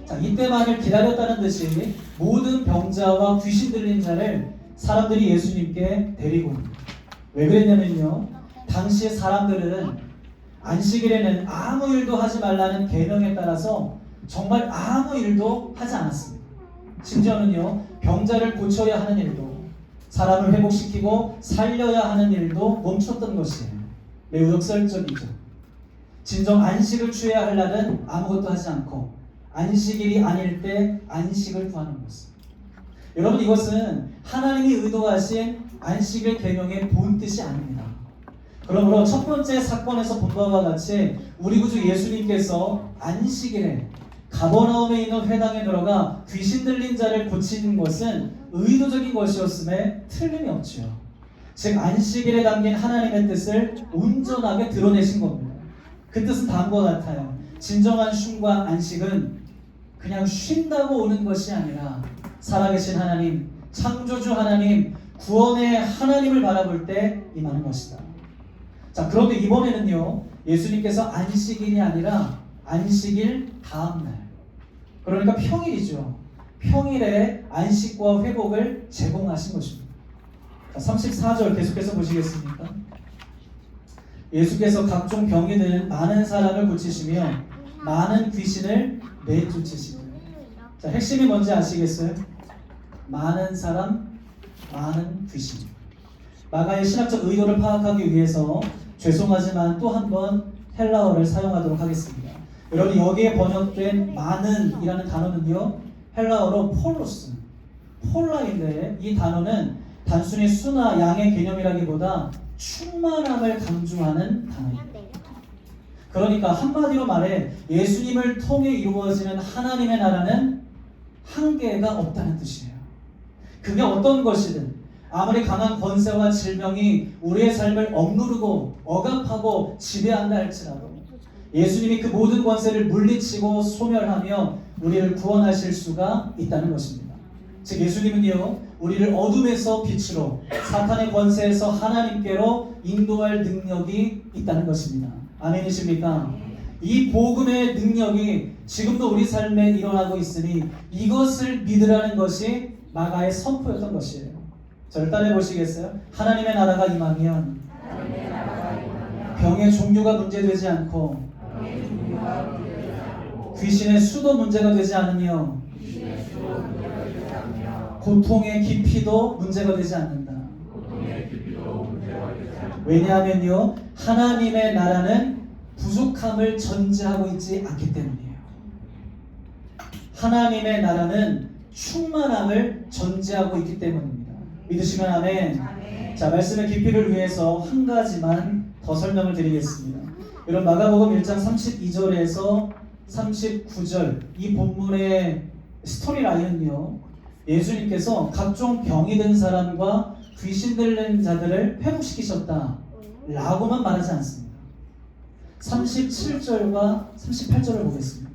자, 이때만을 기다렸다는 듯이 모든 병자와 귀신 들린 자를 사람들이 예수님께 데리고 옵니다. 왜 그랬냐면요, 당시의 사람들은 안식일에는 아무 일도 하지 말라는 계명에 따라서 정말 아무 일도 하지 않았습니다. 심지어는요, 병자를 고쳐야 하는 일도, 사람을 회복시키고 살려야 하는 일도 멈췄던 것이에요. 매우 역설적이죠. 진정 안식을 취해야 할 날은 아무것도 하지 않고 안식일이 아닐 때 안식을 구하는 것입니다. 여러분, 이것은 하나님이 의도하신 안식일 계명의 본뜻이 아닙니다. 그러므로 첫 번째 사건에서 본 바와 같이 우리 구주 예수님께서 안식일에 가버나움에 있는 회당에 들어가 귀신 들린 자를 고치는 것은 의도적인 것이었음에 틀림이 없지요. 즉, 안식일에 담긴 하나님의 뜻을 온전하게 드러내신 겁니다. 그 뜻은 다음과 같아요. 진정한 쉼과 안식은 그냥 쉰다고 오는 것이 아니라 살아계신 하나님, 창조주 하나님, 구원의 하나님을 바라볼 때 임하는 것이다. 자, 그런데 이번에는요, 예수님께서 안식일이 아니라 안식일 다음날, 그러니까 평일이죠. 평일에 안식과 회복을 제공하신 것입니다. 자, 34절 계속해서 보시겠습니까? 예수께서 각종 병이 든 많은 사람을 고치시며 많은 귀신을 내쫓으시고. 자, 핵심이 뭔지 아시겠어요? 많은 사람, 많은 귀신. 마가의 신학적 의도를 파악하기 위해서 죄송하지만 또 한 번 헬라어를 사용하도록 하겠습니다. 여러분, 여기에 번역된 많은이라는 단어는요, 헬라어로 폴로스, 폴라인데, 이 단어는 단순히 수나 양의 개념이라기보다 충만함을 강조하는 단어입니다. 그러니까 한마디로 말해 예수님을 통해 이루어지는 하나님의 나라는 한계가 없다는 뜻이에요. 그게 어떤 것이든, 아무리 강한 권세와 질병이 우리의 삶을 억누르고 억압하고 지배한다 할지라도 예수님이 그 모든 권세를 물리치고 소멸하며 우리를 구원하실 수가 있다는 것입니다. 즉, 예수님은요, 우리를 어둠에서 빛으로, 사탄의 권세에서 하나님께로 인도할 능력이 있다는 것입니다. 아멘이십니까? 이 복음의 능력이 지금도 우리 삶에 일어나고 있으니 이것을 믿으라는 것이 마가의 선포였던 것이에요. 저를 따라해 보시겠어요? 하나님의 나라가 임하면 병의 종류가 문제되지 않고 귀신의 수도 문제가 되지 않으며 고통의 깊이도 문제가 되지 않는다. 왜냐하면요, 하나님의 나라는 부족함을 전제하고 있지 않기 때문이에요. 하나님의 나라는 충만함을 전제하고 있기 때문입니다. 믿으시면 아멘. 자, 말씀의 깊이를 위해서 한 가지만 더 설명을 드리겠습니다. 여러분, 마가복음 1장 32절에서 39절 이 본문의 스토리 라인은요, 예수님께서 각종 병이 든 사람과 귀신 들린 자들을 회복시키셨다 라고만 말하지 않습니다. 37절과 38절을 보겠습니다.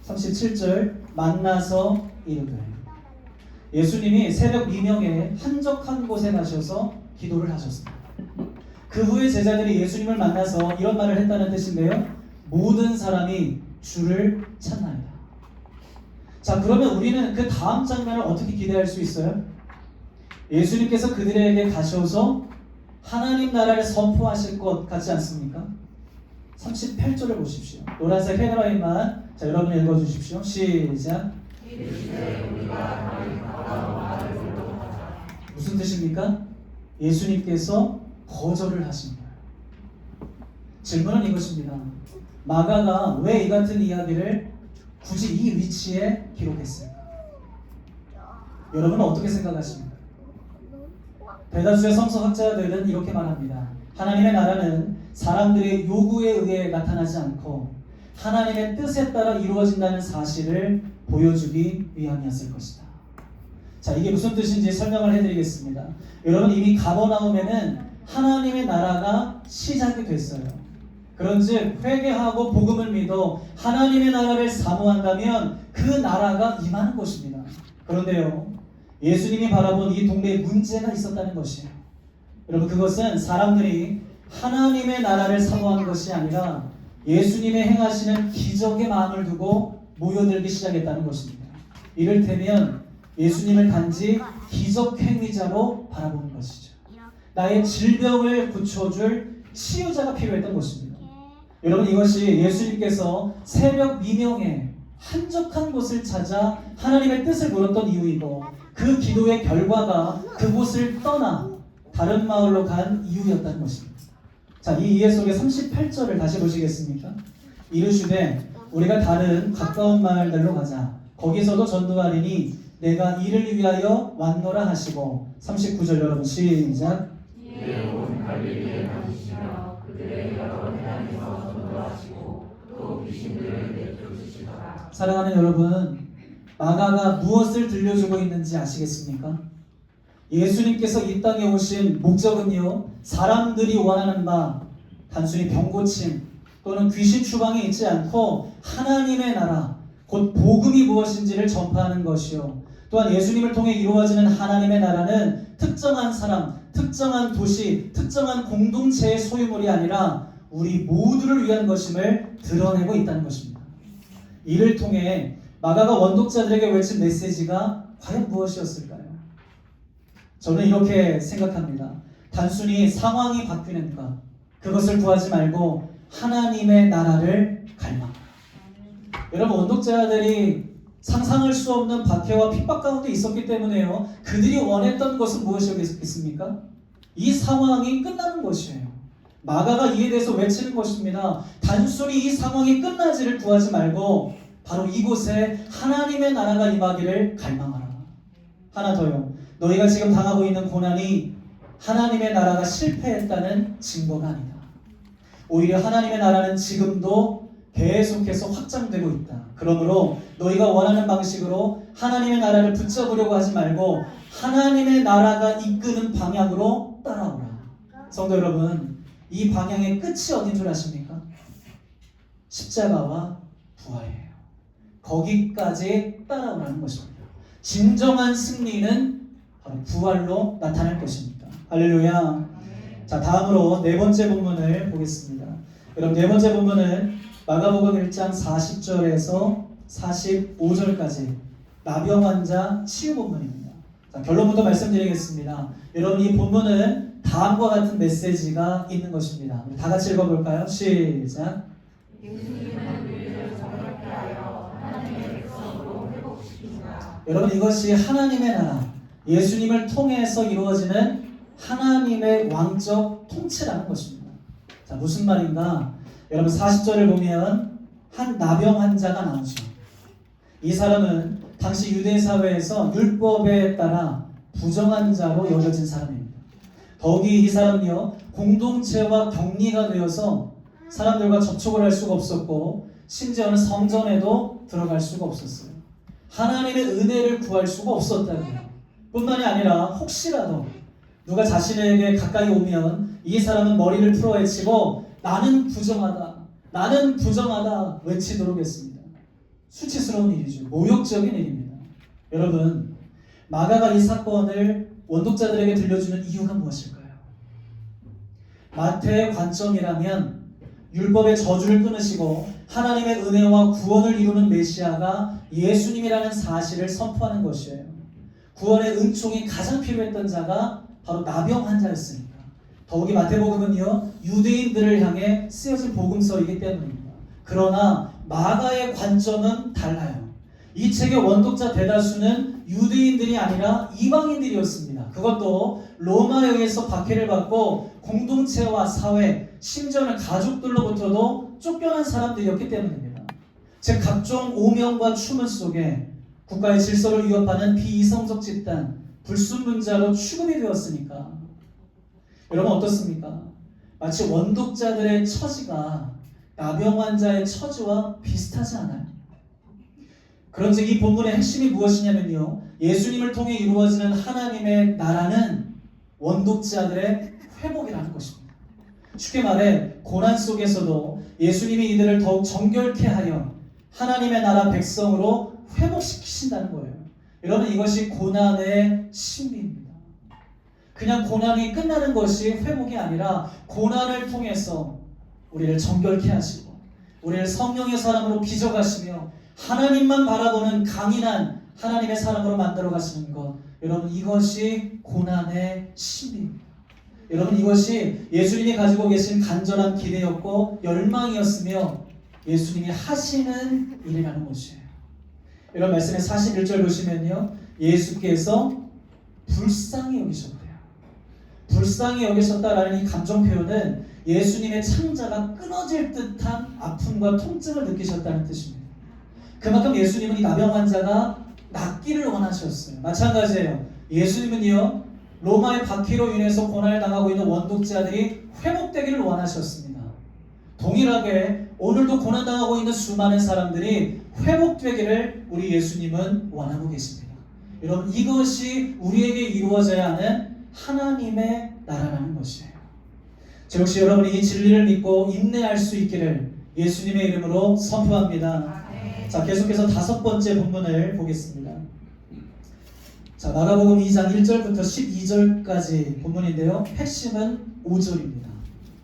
37절, 만나서 이르되. 예수님이 새벽 미명에 한적한 곳에 가셔서 기도를 하셨습니다. 그 후에 제자들이 예수님을 만나서 이런 말을 했다는 뜻인데요, 모든 사람이 주를 찾나이다. 자, 그러면 우리는 그 다음 장면을 어떻게 기대할 수 있어요? 예수님께서 그들에게 가셔서 하나님 나라를 선포하실 것 같지 않습니까? 38절을 보십시오. 노란색 헤드라인만, 자, 여러분 읽어주십시오. 시작. 무슨 뜻입니까? 예수님께서 거절을 하신 거예요. 질문은 이것입니다. 마가가 왜 이 같은 이야기를 굳이 이 위치에 기록했을까? 여러분은 어떻게 생각하십니까? 대다수의 성서학자들은 이렇게 말합니다. 하나님의 나라는 사람들의 요구에 의해 나타나지 않고 하나님의 뜻에 따라 이루어진다는 사실을 보여주기 위함이었을 것이다. 자, 이게 무슨 뜻인지 설명을 해드리겠습니다. 여러분, 이미 가버나움에는 하나님의 나라가 시작이 됐어요. 그런즉 회개하고 복음을 믿어 하나님의 나라를 사모한다면 그 나라가 임하는 것입니다. 그런데요, 예수님이 바라본 이 동네에 문제가 있었다는 것이에요. 여러분, 그것은 사람들이 하나님의 나라를 사모하는 것이 아니라 예수님의 행하시는 기적의 마음을 두고 모여들기 시작했다는 것입니다. 이를테면 예수님을 단지 기적 행위자로 바라보는 것이죠. 나의 질병을 고쳐줄 치유자가 필요했던 것입니다. 여러분, 이것이 예수님께서 새벽 미명에 한적한 곳을 찾아 하나님의 뜻을 물었던 이유이고, 그 기도의 결과가 그곳을 떠나 다른 마을로 간 이유였다는 것입니다. 자, 이 이해 속에 38절을 다시 보시겠습니까? 이르시되 우리가 다른 가까운 마을들로 가자. 거기서도 전도하리니 내가 이를 위하여 왔노라 하시고. 39절 여러분 시작. 온 갈릴리에 다니시며 그들의 여러 회당에서 전도하시고 또 귀신들을 내쫓으시더라. 사랑하는 여러분, 마가가 무엇을 들려주고 있는지 아시겠습니까? 예수님께서 이 땅에 오신 목적은요, 사람들이 원하는 바 단순히 병고침 또는 귀신 추방이 있지 않고 하나님의 나라, 곧 복음이 무엇인지를 전파하는 것이요, 또한 예수님을 통해 이루어지는 하나님의 나라는 특정한 사람, 특정한 도시, 특정한 공동체의 소유물이 아니라 우리 모두를 위한 것임을 드러내고 있다는 것입니다. 이를 통해 마가가 원독자들에게 외친 메시지가 과연 무엇이었을까요? 저는 이렇게 생각합니다. 단순히 상황이 바뀌는 것, 그것을 구하지 말고 하나님의 나라를 갈망하라. 여러분, 원독자들이 상상할 수 없는 박해와 핍박 가운데 있었기 때문에요, 그들이 원했던 것은 무엇이었겠습니까? 이 상황이 끝나는 것이에요. 마가가 이에 대해서 외치는 것입니다. 단순히 이 상황이 끝나지를 구하지 말고 바로 이곳에 하나님의 나라가 임하기를 갈망하라. 하나 더요. 너희가 지금 당하고 있는 고난이 하나님의 나라가 실패했다는 증거가 아니다. 오히려 하나님의 나라는 지금도 계속해서 확장되고 있다. 그러므로 너희가 원하는 방식으로 하나님의 나라를 붙잡으려고 하지 말고 하나님의 나라가 이끄는 방향으로 따라오라. 성도 여러분, 이 방향의 끝이 어딘 줄 아십니까? 십자가와 부활이에요. 거기까지 따라오라는 것입니다. 진정한 승리는 바로 부활로 나타날 것입니다. 할렐루야. 자, 다음으로 네 번째 본문을 보겠습니다. 여러분, 네 번째 본문은 마가복음 1장 40절에서 45절까지 나병 환자 치유 본문입니다. 자, 결론부터 말씀드리겠습니다. 여러분, 이 본문은 다음과 같은 메시지가 있는 것입니다. 우리 다 같이 읽어볼까요? 시작. 예수님은 우리를 정결케 하여 하나님의 백성으로 회복시키시라. 여러분, 이것이 하나님의 나라, 예수님을 통해서 이루어지는 하나님의 왕적 통치라는 것입니다. 자, 무슨 말인가? 여러분, 40절을 보면 한 나병 환자가 나오죠. 이 사람은 당시 유대 사회에서 율법에 따라 부정한 자로 여겨진 사람입니다. 더욱이 이 사람은요, 공동체와 격리가 되어서 사람들과 접촉을 할 수가 없었고, 심지어는 성전에도 들어갈 수가 없었어요. 하나님의 은혜를 구할 수가 없었다고요. 뿐만이 아니라 혹시라도 누가 자신에게 가까이 오면 이 사람은 머리를 풀어헤치고 나는 부정하다, 나는 부정하다 외치도록 했습니다. 수치스러운 일이죠. 모욕적인 일입니다. 여러분, 마가가 이 사건을 원독자들에게 들려주는 이유가 무엇일까요? 마태의 관점이라면 율법의 저주를 끊으시고 하나님의 은혜와 구원을 이루는 메시아가 예수님이라는 사실을 선포하는 것이에요. 구원의 은총이 가장 필요했던 자가 바로 나병 환자였습니다. 더욱이 마태복음은요, 유대인들을 향해 쓰여진 복음서이기 때문입니다. 그러나 마가의 관점은 달라요. 이 책의 원독자 대다수는 유대인들이 아니라 이방인들이었습니다. 그것도 로마에 의해서 박해를 받고 공동체와 사회, 심지어는 가족들로부터도 쫓겨난 사람들이었기 때문입니다. 즉, 각종 오명과 추문 속에 국가의 질서를 위협하는 비이성적 집단, 불순문자로 취급이 되었으니까 여러분 어떻습니까? 마치 원독자들의 처지가 나병 환자의 처지와 비슷하지 않아요? 그런즉 이 본문의 핵심이 무엇이냐면요, 예수님을 통해 이루어지는 하나님의 나라는 원독자들의 회복이라는 것입니다. 쉽게 말해 고난 속에서도 예수님이 이들을 더욱 정결케 하여 하나님의 나라 백성으로 회복시키신다는 거예요. 여러분, 이것이 고난의 신비입니다. 그냥 고난이 끝나는 것이 회복이 아니라 고난을 통해서 우리를 정결케 하시고 우리를 성령의 사람으로 빚어가시며 하나님만 바라보는 강인한 하나님의 사람으로 만들어 가시는 것, 여러분, 이것이 고난의 신비입니다. 여러분, 이것이 예수님이 가지고 계신 간절한 기대였고 열망이었으며 예수님이 하시는 일이라는 것이에요. 이런 말씀의 41절 보시면요, 예수께서 불쌍히 여기셨대요. 불쌍히 여기셨다라는 이 감정 표현은 예수님의 창자가 끊어질 듯한 아픔과 통증을 느끼셨다는 뜻입니다. 그만큼 예수님은 이 나병 환자가 낫기를 원하셨어요. 마찬가지예요. 예수님은요, 로마의 박해로 인해서 고난을 당하고 있는 원독자들이 회복되기를 원하셨습니다. 동일하게 오늘도 고난당하고 있는 수많은 사람들이 회복되기를 우리 예수님은 원하고 계십니다. 여러분, 이것이 우리에게 이루어져야 하는 하나님의 나라라는 것이에요. 저 역시 여러분이 이 진리를 믿고 인내할 수 있기를 예수님의 이름으로 선포합니다. 자, 계속해서 다섯 번째 본문을 보겠습니다. 자, 마가복음 2장 1절부터 12절까지 본문인데요, 핵심은 5절입니다.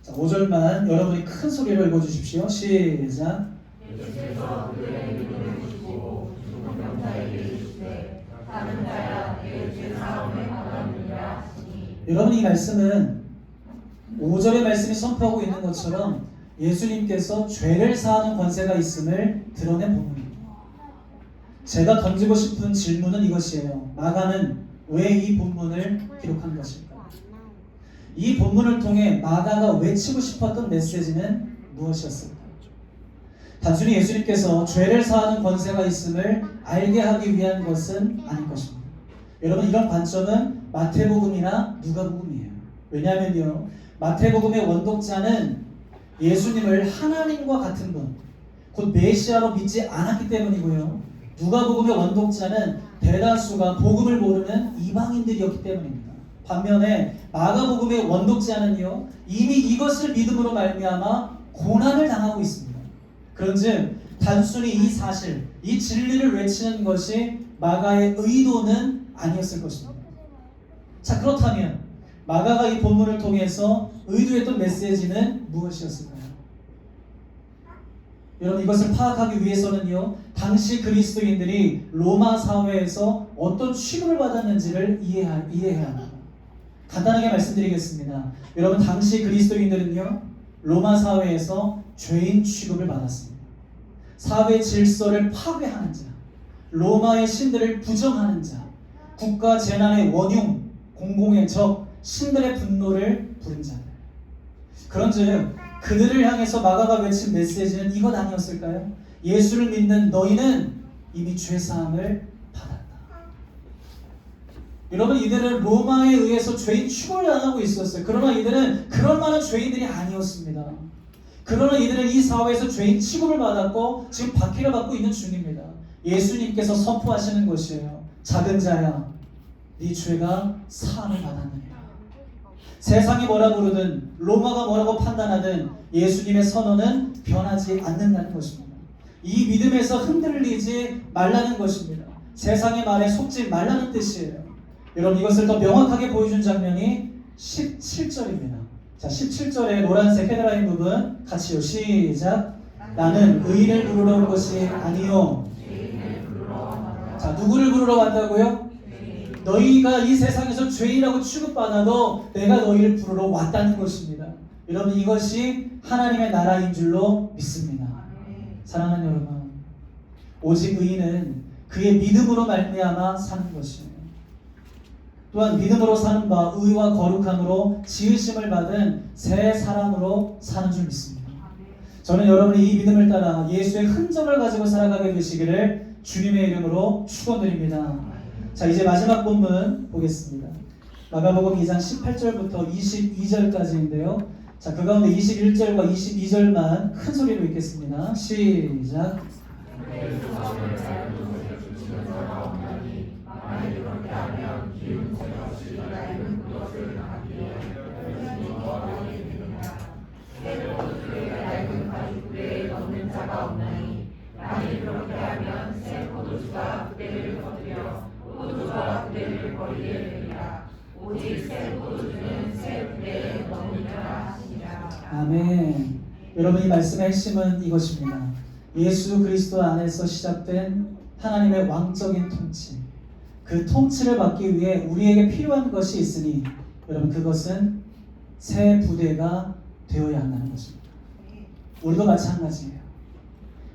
자, 5절만 여러분이 큰 소리로 읽어주십시오. 시작. 예수께서 그들의 믿음을 보시고 죽은 병자에게 이르시되 다른 자야 내 죄 사함을 받았느냐 하시니. 여러분, 이 말씀은 5절의 말씀이 선포하고 있는 것처럼 예수님께서 죄를 사하는 권세가 있음을 드러낸 본문입니다. 제가 던지고 싶은 질문은 이것이에요. 마가는 왜 이 본문을 기록한 것일까? 이 본문을 통해 마가가 외치고 싶었던 메시지는 무엇이었을까? 단순히 예수님께서 죄를 사하는 권세가 있음을 알게 하기 위한 것은 아닐 것입니다. 여러분, 이런 관점은 마태복음이나 누가복음이에요. 왜냐하면요, 마태복음의 원독자는 예수님을 하나님과 같은 분, 곧 메시아로 믿지 않았기 때문이고요, 누가복음의 원독자는 대다수가 복음을 모르는 이방인들이었기 때문입니다. 반면에 마가복음의 원독자는요, 이미 이것을 믿음으로 말미암아 고난을 당하고 있습니다. 그런즉 단순히 이 사실, 이 진리를 외치는 것이 마가의 의도는 아니었을 것입니다. 자, 그렇다면 마가가 이 본문을 통해서 의도했던 메시지는 무엇이었을까요? 여러분, 이것을 파악하기 위해서는요, 당시 그리스도인들이 로마 사회에서 어떤 취급을 받았는지를 이해해야 합니다. 간단하게 말씀드리겠습니다. 여러분, 당시 그리스도인들은요, 로마 사회에서 죄인 취급을 받았습니다. 사회 질서를 파괴하는 자, 로마의 신들을 부정하는 자, 국가 재난의 원흉, 공공의 적, 신들의 분노를 부른 자들. 그런즉 그들을 향해서 마가가 외친 메시지는 이것 아니었을까요? 예수를 믿는 너희는 이미 죄사함을 받았다. 여러분, 이들은 로마에 의해서 죄인 취급을 당하고 있었어요. 그러나 이들은 그럴 만한 죄인들이 아니었습니다. 그러나 이들은 이 사회에서 죄인 취급을 받았고 지금 박해를 받고 있는 중입니다. 예수님께서 선포하시는 것이에요. 작은 자야, 네 죄가 사함을 받았느니라. 세상이 뭐라 부르든 로마가 뭐라고 판단하든 예수님의 선언은 변하지 않는다는 것입니다. 이 믿음에서 흔들리지 말라는 것입니다. 세상의 말에 속지 말라는 뜻이에요. 여러분, 이것을 더 명확하게 보여준 장면이 17절입니다. 자, 17절의 노란색 헤드라인 부분 같이요. 시작. 나는 의인을 부르러 온 것이 아니요. 자, 누구를 부르러 왔다고요? 너희가 이 세상에서 죄인이라고 취급받아도 내가 너희를 부르러 왔다는 것입니다. 여러분, 이것이 하나님의 나라인 줄로 믿습니다. 사랑하는 여러분, 오직 의인은 그의 믿음으로 말미암아 사는 것이에요. 또한 믿음으로 사는 바 의와 거룩함으로 지으심을 받은 새 사람으로 사는 줄 믿습니다. 저는 여러분이 이 믿음을 따라 예수의 흔적을 가지고 살아가게 되시기를 주님의 이름으로 축원드립니다. 자, 이제 마지막 본문 보겠습니다. 마가복음 2장 18절부터 22절까지인데요. 자, 그 가운데 21절과 22절만 큰 소리로 읽겠습니다. 시작. 아멘. 여러분, 이 말씀의 핵심은 이것입니다. 예수 그리스도 안에서 시작된 하나님의 왕적인 통치, 그 통치를 받기 위해 우리에게 필요한 것이 있으니 여러분, 그것은 새 부대가 되어야 한다는 것입니다. 우리도 마찬가지예요.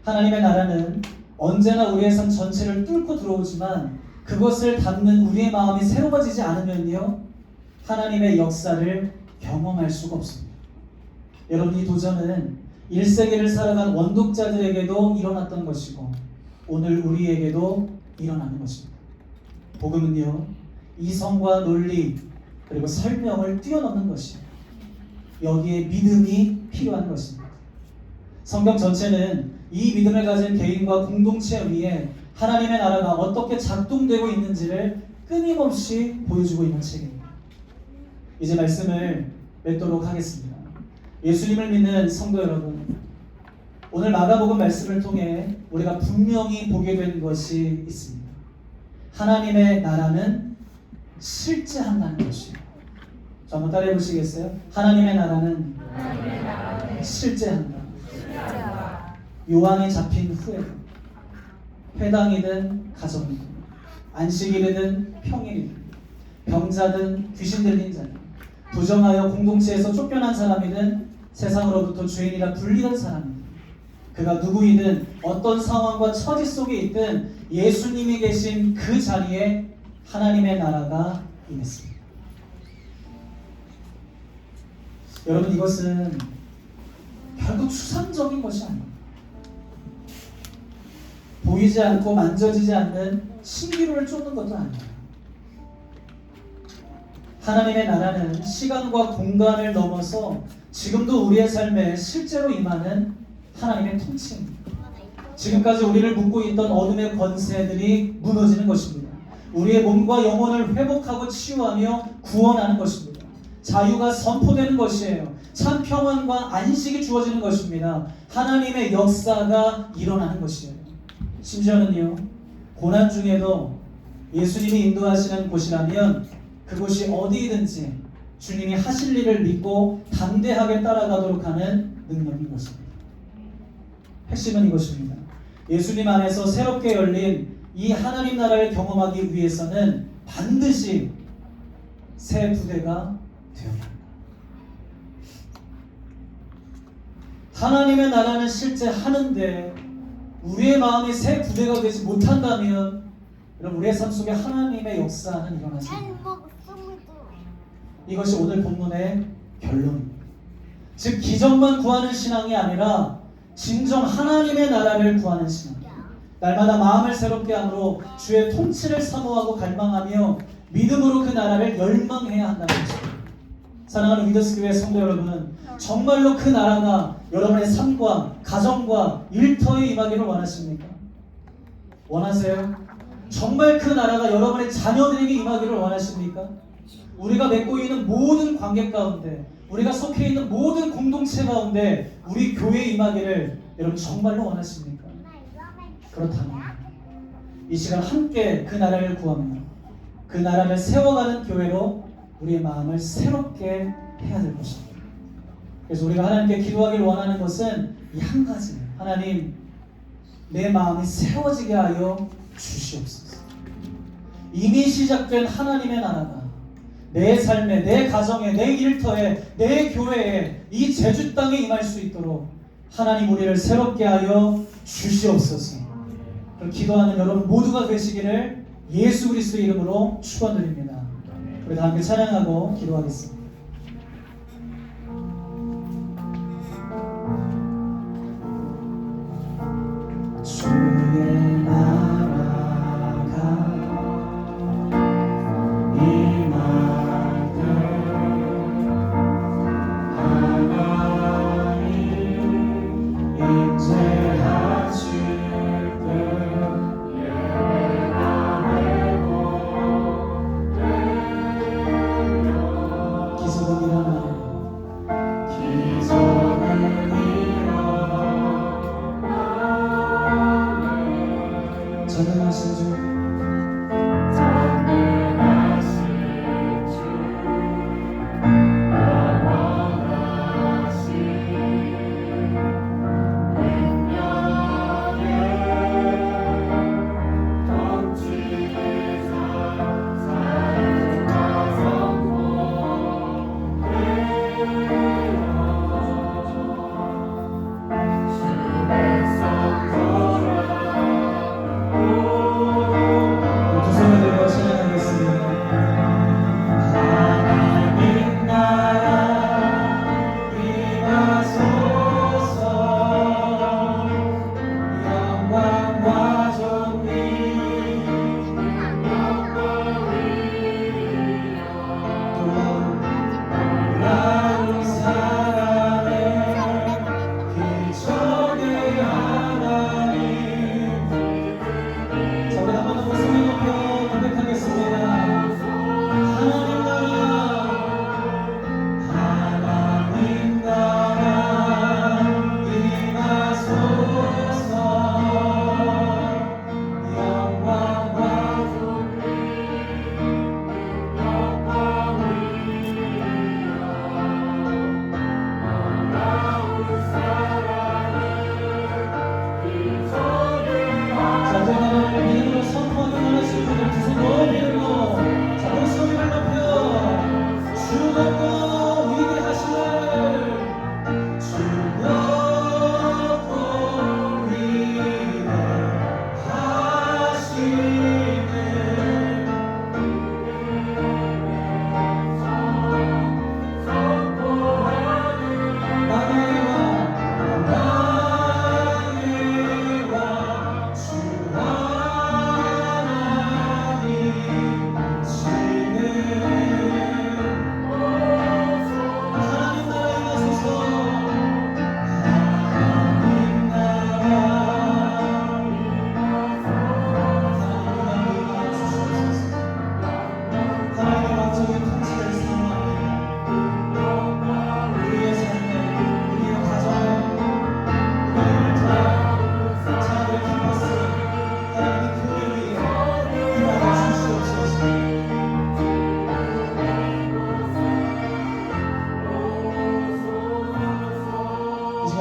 하나님의 나라는 언제나 우리의 삶 전체를 뚫고 들어오지만 그것을 담는 우리의 마음이 새로워지지 않으면요, 하나님의 역사를 경험할 수가 없습니다. 여러분, 이 도전은 1세기를 살아간 원독자들에게도 일어났던 것이고 오늘 우리에게도 일어나는 것입니다. 복음은요, 이성과 논리 그리고 설명을 뛰어넘는 것이에요. 여기에 믿음이 필요한 것입니다. 성경 전체는 이 믿음을 가진 개인과 공동체 위에 하나님의 나라가 어떻게 작동되고 있는지를 끊임없이 보여주고 있는 책입니다. 이제 말씀을 맺도록 하겠습니다. 예수님을 믿는 성도 여러분, 오늘 마가복음 말씀을 통해 우리가 분명히 보게 된 것이 있습니다. 하나님의 나라는 실제한다는 것이에요. 자, 한번 따라해 보시겠어요? 하나님의 나라는 실제한다. 요한이 잡힌 후에도, 회당이든 가정이든, 안식일이든 평일이든, 병자든 귀신 들린 자든, 부정하여 공동체에서 쫓겨난 사람이든 세상으로부터 죄인이라 불리던 사람이든, 그가 누구이든 어떤 상황과 처지 속에 있든 예수님이 계신 그 자리에 하나님의 나라가 임했습니다. 여러분, 이것은 결국 추상적인 것이 아닙니다. 보이지 않고 만져지지 않는 신기루를 쫓는 것도 아니에요. 하나님의 나라는 시간과 공간을 넘어서 지금도 우리의 삶에 실제로 임하는 하나님의 통치입니다. 지금까지 우리를 묶고 있던 어둠의 권세들이 무너지는 것입니다. 우리의 몸과 영혼을 회복하고 치유하며 구원하는 것입니다. 자유가 선포되는 것이에요. 참 평안과 안식이 주어지는 것입니다. 하나님의 역사가 일어나는 것이에요. 심지어는요, 고난 중에도 예수님이 인도하시는 곳이라면 그곳이 어디든지 주님이 하실 일을 믿고 담대하게 따라가도록 하는 능력인 것입니다. 핵심은 이것입니다. 예수님 안에서 새롭게 열린 이 하나님 나라를 경험하기 위해서는 반드시 새 부대가 되어야 합니다. 하나님의 나라는 실제 하는데 우리의 마음이 새 부대가 되지 못한다면 여러분 우리의 삶 속에 하나님의 역사는 일어나지 않습니다. 이것이 오늘 본문의 결론입니다. 즉 기적만 구하는 신앙이 아니라 진정 하나님의 나라를 구하는 신앙. 날마다 마음을 새롭게 함으로 주의 통치를 사모하고 갈망하며 믿음으로 그 나라를 열망해야 한다는 것입니다. 사랑하는 위더스교회 성도 여러분, 정말로 그 나라가 여러분의 삶과 가정과 일터에 임하기를 원하십니까? 원하세요? 정말 그 나라가 여러분의 자녀들에게 임하기를 원하십니까? 우리가 맺고 있는 모든 관계 가운데, 우리가 속해 있는 모든 공동체 가운데 우리 교회에 임하기를 여러분 정말로 원하십니까? 그렇다면 이 시간 함께 그 나라를 구하며 그 나라를 세워가는 교회로 우리의 마음을 새롭게 해야 될 것입니다. 그래서 우리가 하나님께 기도하기를 원하는 것은 이 한 가지예요. 하나님, 내 마음이 세워지게 하여 주시옵소서. 이미 시작된 하나님의 나라가 내 삶에, 내 가정에, 내 일터에, 내 교회에, 이 제주 땅에 임할 수 있도록 하나님 우리를 새롭게 하여 주시옵소서. 기도하는 여러분 모두가 되시기를 예수 그리스도의 이름으로 축원드립니다. 우리 다 함께 찬양하고 기도하겠습니다. 주의 나라가 임할 때 하나님 임재하실 때 예배가 되고 되며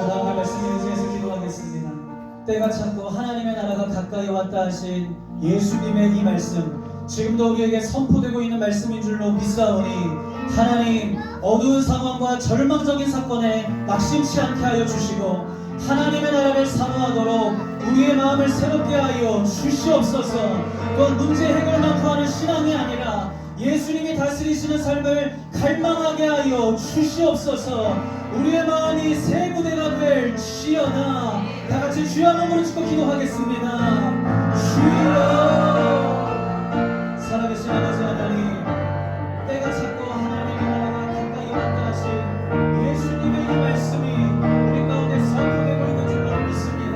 다음에 말씀을 의지해서 기도하겠습니다. 때가 찼고 하나님의 나라가 가까이 왔다 하신 예수님의 이 말씀, 지금도 우리에게 선포되고 있는 말씀인 줄로 믿사오니 하나님, 어두운 상황과 절망적인 사건에 낙심치 않게 하여 주시고 하나님의 나라를 사모하도록 우리의 마음을 새롭게 하여 주시옵소서. 또한 문제 해결만 구하는 신앙이 아니라 예수님이 다스리시는 삶을 갈망하게 하여 주시옵소서. 우리의 마음이 새 부대가 될 주여나. 다같이 주여 한번 부르 짓고 기도하겠습니다. 주여. 살아계신 아버지 하나님, 때가 찼고 하나님의 나라가 가까이 왔다 하신 예수님의 이 말씀이 우리 가운데 선포되고 있는 줄로 믿습니다.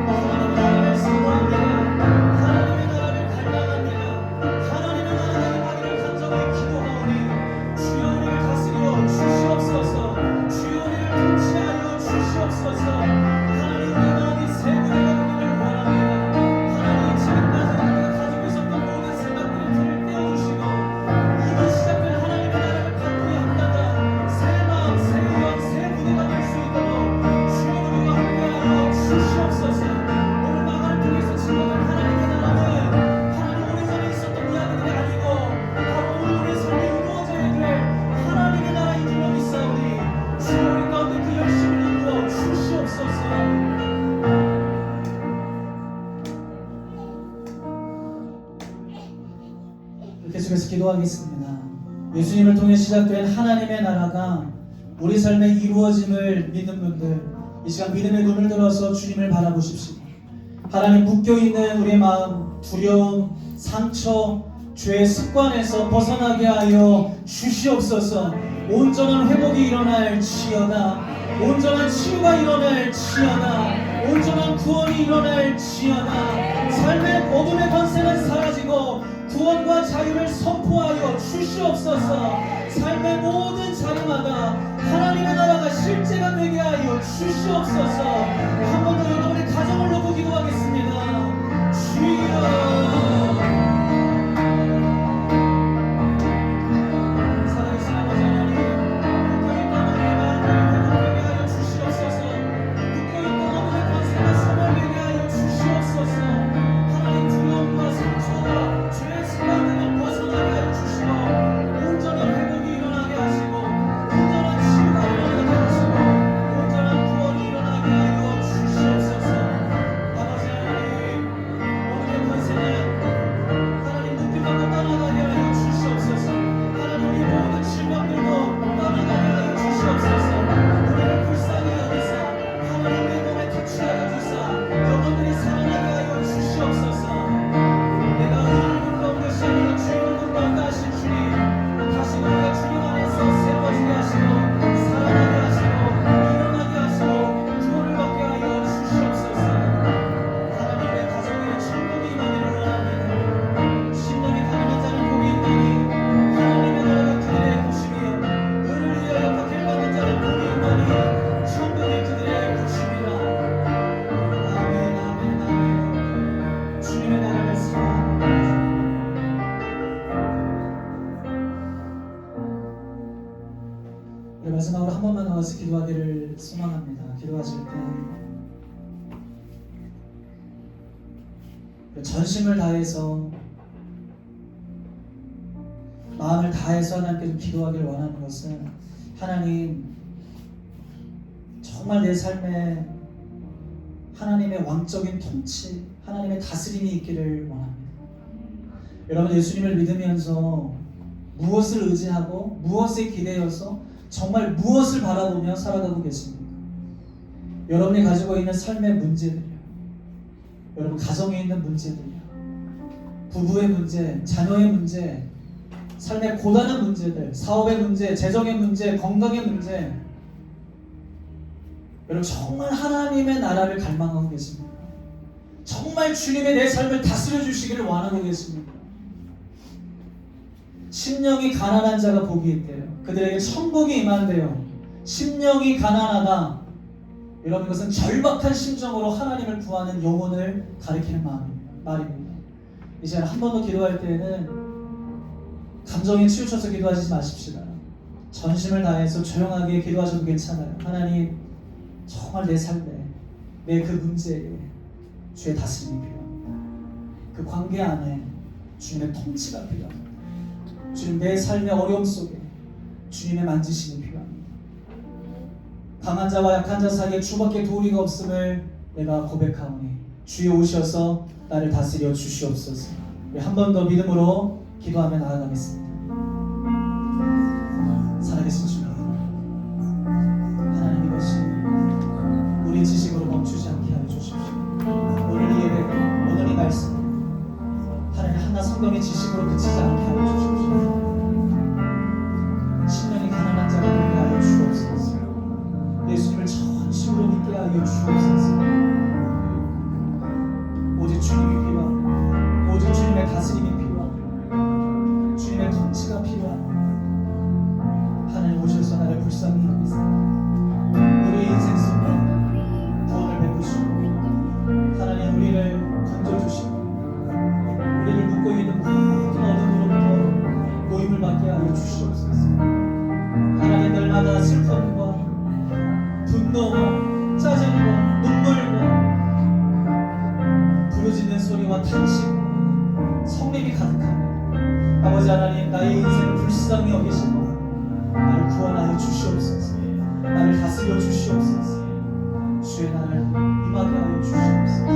하나님의 나라를 사모합니다. 하나님의 나라를 갈망합니다. 하나님의 나라가 임하기를 간절히 기도하오니 주여 우리를 다스려 주시옵소서. 주여 우리를 통치하여 주시옵소서. 하나님, 우리 마음이 새 부대가 되기를 원합니다. 하나님, 지금까지 우리가 가지고 있었던 모든 생각들을 불을 떼어주시고 이미 시작된 하나님의 나라를 바꾸게 한다자 새 마음, 새 영, 새 부대가 될 수 있도록 주여 우리와 함께하여 주시옵소서. 오늘 마감을 통해서 지금은 하나님의 나라는 하나님 오래전에 있었던 이야기들이 아니고 바로 오늘 우리의 삶에 이루어져야 될 하나님의 나라인 줄로 믿사오니 주여 우리 가운데 그 열심을 이루어 주시옵소서. 계속해서 기도하겠습니다. 예수님을 통해 시작된 하나님의 나라가 우리 삶에 이루어짐을 믿는 분들, 이 시간 믿음의 눈을 들어서 주님을 바라보십시오. 하나님, 묶여있는 우리의 마음, 두려움, 상처, 죄의 습관에서 벗어나게 하여 주시옵소서. 온전한 회복이 일어날 지어다. 온전한 치유가 일어날 지어다. 온전한 구원이 일어날 지어다. 삶의 어둠의 권세는 사라지고 구원과 자유를 선포하여 주시옵소서. 삶의 모든 자리마다 하나님의 나라가 실제가 되게 하여 주시옵소서. 한 번 더 여러분의 가정을 놓고 기도하겠습니다. 주여. 살아계신 아버지 하나님, 묶여있던 우리의 마음을 회복되게 하여 주시옵소서. 묶여있던 어둠의 권세가 소멸되게 하여 주시옵소서. 하나님, 두려움과 상처와 죄의 습관들을 벗어나게 하여 주시고 온전한 회복이 일어나게 하시고 온전한 치유가 일어나게 하시고 온전한 구원이 일어나게 하여 주시옵소서. 아버지 하나님, 어둠의 권세는 하나님 묶임받고 떠나가게 하여 주시옵소서. 하나님, 우리 모든 질병들도 떠나가게 하여 주시옵소서. 우리를 불쌍히 여기사 하나님 우리 몸에 touch하여 주사 영혼들이 살아나게 하여 주시옵소서. 내가 의를 굴러온 것이 아니라 주님을 굴러온다 하신 주님, 다시 우리가 주님 안에서 새로워지게 하시고 살아나게 하시고 일어나게 하시고 구원을 받게 하여 주시옵소서. 하나님의 가정에 천국이 임하기를 원합니다. 심령이 가난한 자는 복이 있나니 하나님의 나라가 그들의 곳이며 의를 위하여 박해를 받는 자는 복이 있나니 천국이 그들의 곳입니다. 아멘, 아멘, 아멘. 주님의 나라를 사랑합니다. 우리 마지막으로 한 번만 나와서 기도하기를 소망합니다. 기도하실 때 전심을 다해서 마음을 다해서 하나님께 좀 기도하기를 원하는 것은, 하나님, 정말 내 삶에 하나님의 왕적인 통치, 하나님의 다스림이 있기를 원합니다. 여러분, 예수님을 믿으면서 무엇을 의지하고 무엇에 기대어서 정말 무엇을 바라보며 살아가고 계십니까? 여러분이 가지고 있는 삶의 문제들이요, 여러분 가정에 있는 문제들이요, 부부의 문제, 자녀의 문제, 삶의 고단한 문제들, 사업의 문제, 재정의 문제, 건강의 문제, 여러분 정말 하나님의 나라를 갈망하고 계십니까? 정말 주님의 내 삶을 다스려 주시기를 원하고 계십니까? 심령이 가난한 자가 복이 있대요. 그들에게 천국이 임한대요. 심령이 가난하다, 여러분 이것은 절박한 심정으로 하나님을 구하는 영혼을 가리키는 말입니다. 이제 한 번 더 기도할 때에는 감정에 치우쳐서 기도하지 마십시다. 전심을 다해서 조용하게 기도하셔도 괜찮아요. 하나님, 정말 내 삶에 내 그 문제에 주의 다스림이 필요합니다. 그 관계 안에 주님의 통치가 필요합니다. 주님 내 삶의 어려움 속에 주님의 만지심이 필요합니다. 강한 자와 약한 자 사이에 주밖에 도리가 없음을 내가 고백하오니 주여 오셔서 나를 다스려 주시옵소서. 한 번 더 믿음으로 기도하며 나아가겠습니다. 살아계신 주님, 하나님 이것이 우리 지식으로 멈추지 않게 하여 주십시오. 오늘 이 예배가, 오늘 이 말씀, 하나님 하나 성경의 지식으로 그치지 않게 하여 주십시오. 심령이 가난한 자가 되게 하여 주옵소서. 예수님을 전심으로 믿게 하여 주옵소서. 오직 주님이 필요하고, 오직 주님의 다스림이 필요하고, 주님의 통치가 필요하고, 하나님 오셔서 나를 불쌍히 여기사 우리의 인생 속에 구원을 베푸시고, 하나님 우리를 건져주시고, 우리를 묶고 있는 모든 어둠으로부터 모임을 받게 하여 주시옵소서. 하나님 날마다 슬픔과 분노와 짜증과 눈물과 부르짖는 소리와 탄식과 성립이 가득하며 아버지 하나님 나의 인생을 불쌍히 여기시고 나를 구원하여 주시옵소서. 나를 다스려 주시옵소서. 주의 나를 임하게 하여 주시옵소서.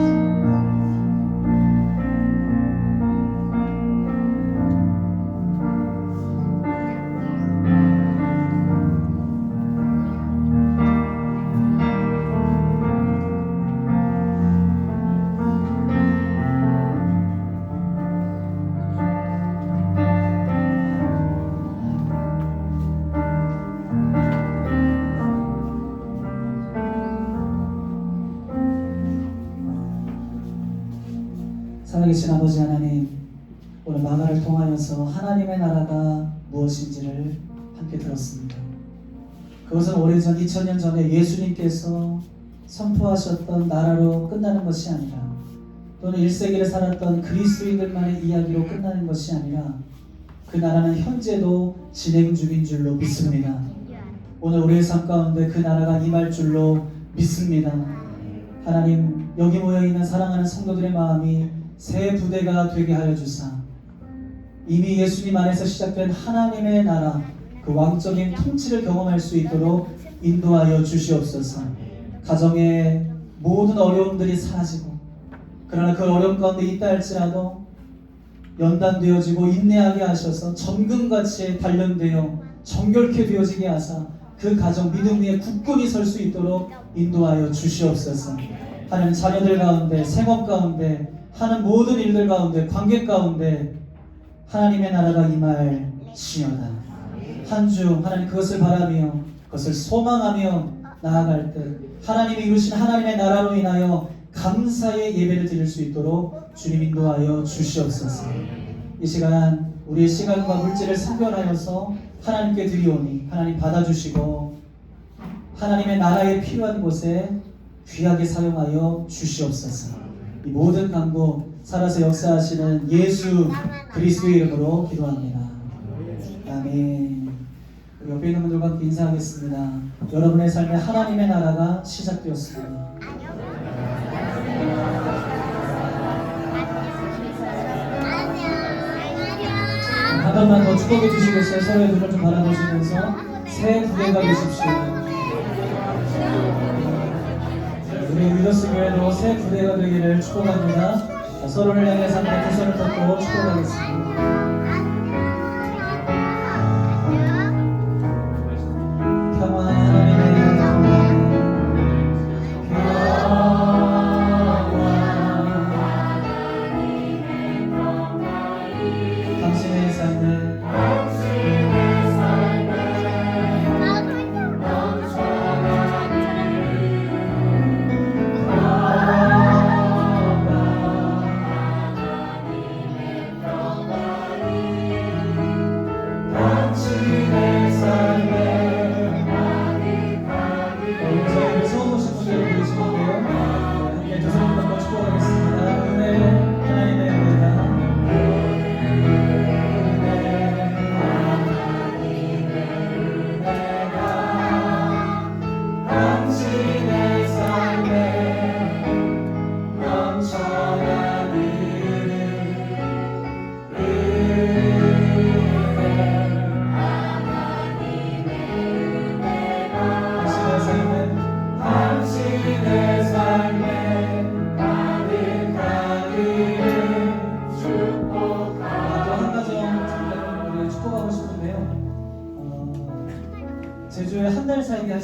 살아계신 아버지 하나님, 오늘 마가를 통하여서 하나님의 나라가 무엇인지를 함께 들었습니다. 그것은 오래전 2000년 전에 예수님께서 선포하셨던 나라로 끝나는 것이 아니라, 또는 1세기를 살았던 그리스도인들만의 이야기로 끝나는 것이 아니라 그 나라는 현재도 진행 중인 줄로 믿습니다. 오늘 우리의 삶 가운데 그 나라가 임할 줄로 믿습니다. 하나님, 여기 모여있는 사랑하는 성도들의 마음이 새 부대가 되게 하여 주사 이미 예수님 안에서 시작된 하나님의 나라, 그 왕적인 통치를 경험할 수 있도록 인도하여 주시옵소서. 가정의 모든 어려움들이 사라지고, 그러나 그 어려움 가운데 있다 할지라도 연단되어지고 인내하게 하셔서 정금같이 단련되어 정결케 되어지게 하사 그 가정 믿음 위에 굳건히 설 수 있도록 인도하여 주시옵소서. 하나님, 자녀들 가운데, 생업 가운데, 하는 모든 일들 가운데, 관계 가운데 하나님의 나라가 임할지어다. 한 주 하나님 그것을 바라며 그것을 소망하며 나아갈 때 하나님이 이루신 하나님의 나라로 인하여 감사의 예배를 드릴 수 있도록 주님 인도하여 주시옵소서. 이 시간 우리의 시간과 물질을 선별하여서 하나님께 드리오니 하나님 받아주시고 하나님의 나라에 필요한 곳에 귀하게 사용하여 주시옵소서. 이 모든 간구 살아서 역사하시는 예수 그리스도의 이름으로 기도합니다. 아멘. 우리 옆에 있는 분들과 함께 인사하겠습니다. 여러분의 삶에 하나님의 나라가 시작되었습니다. 한 번만 더 축복해 주시겠어요? 서로의 눈을 좀 바라보시면서 새 부대가 되십시오. 우리 위더스 교회도 새 부대가 되기를 축복합니다. 자, 서로를 향해서 함께 두 손을 뻗고 축복하겠습니다. 평화의 하나님의 당신의 삶에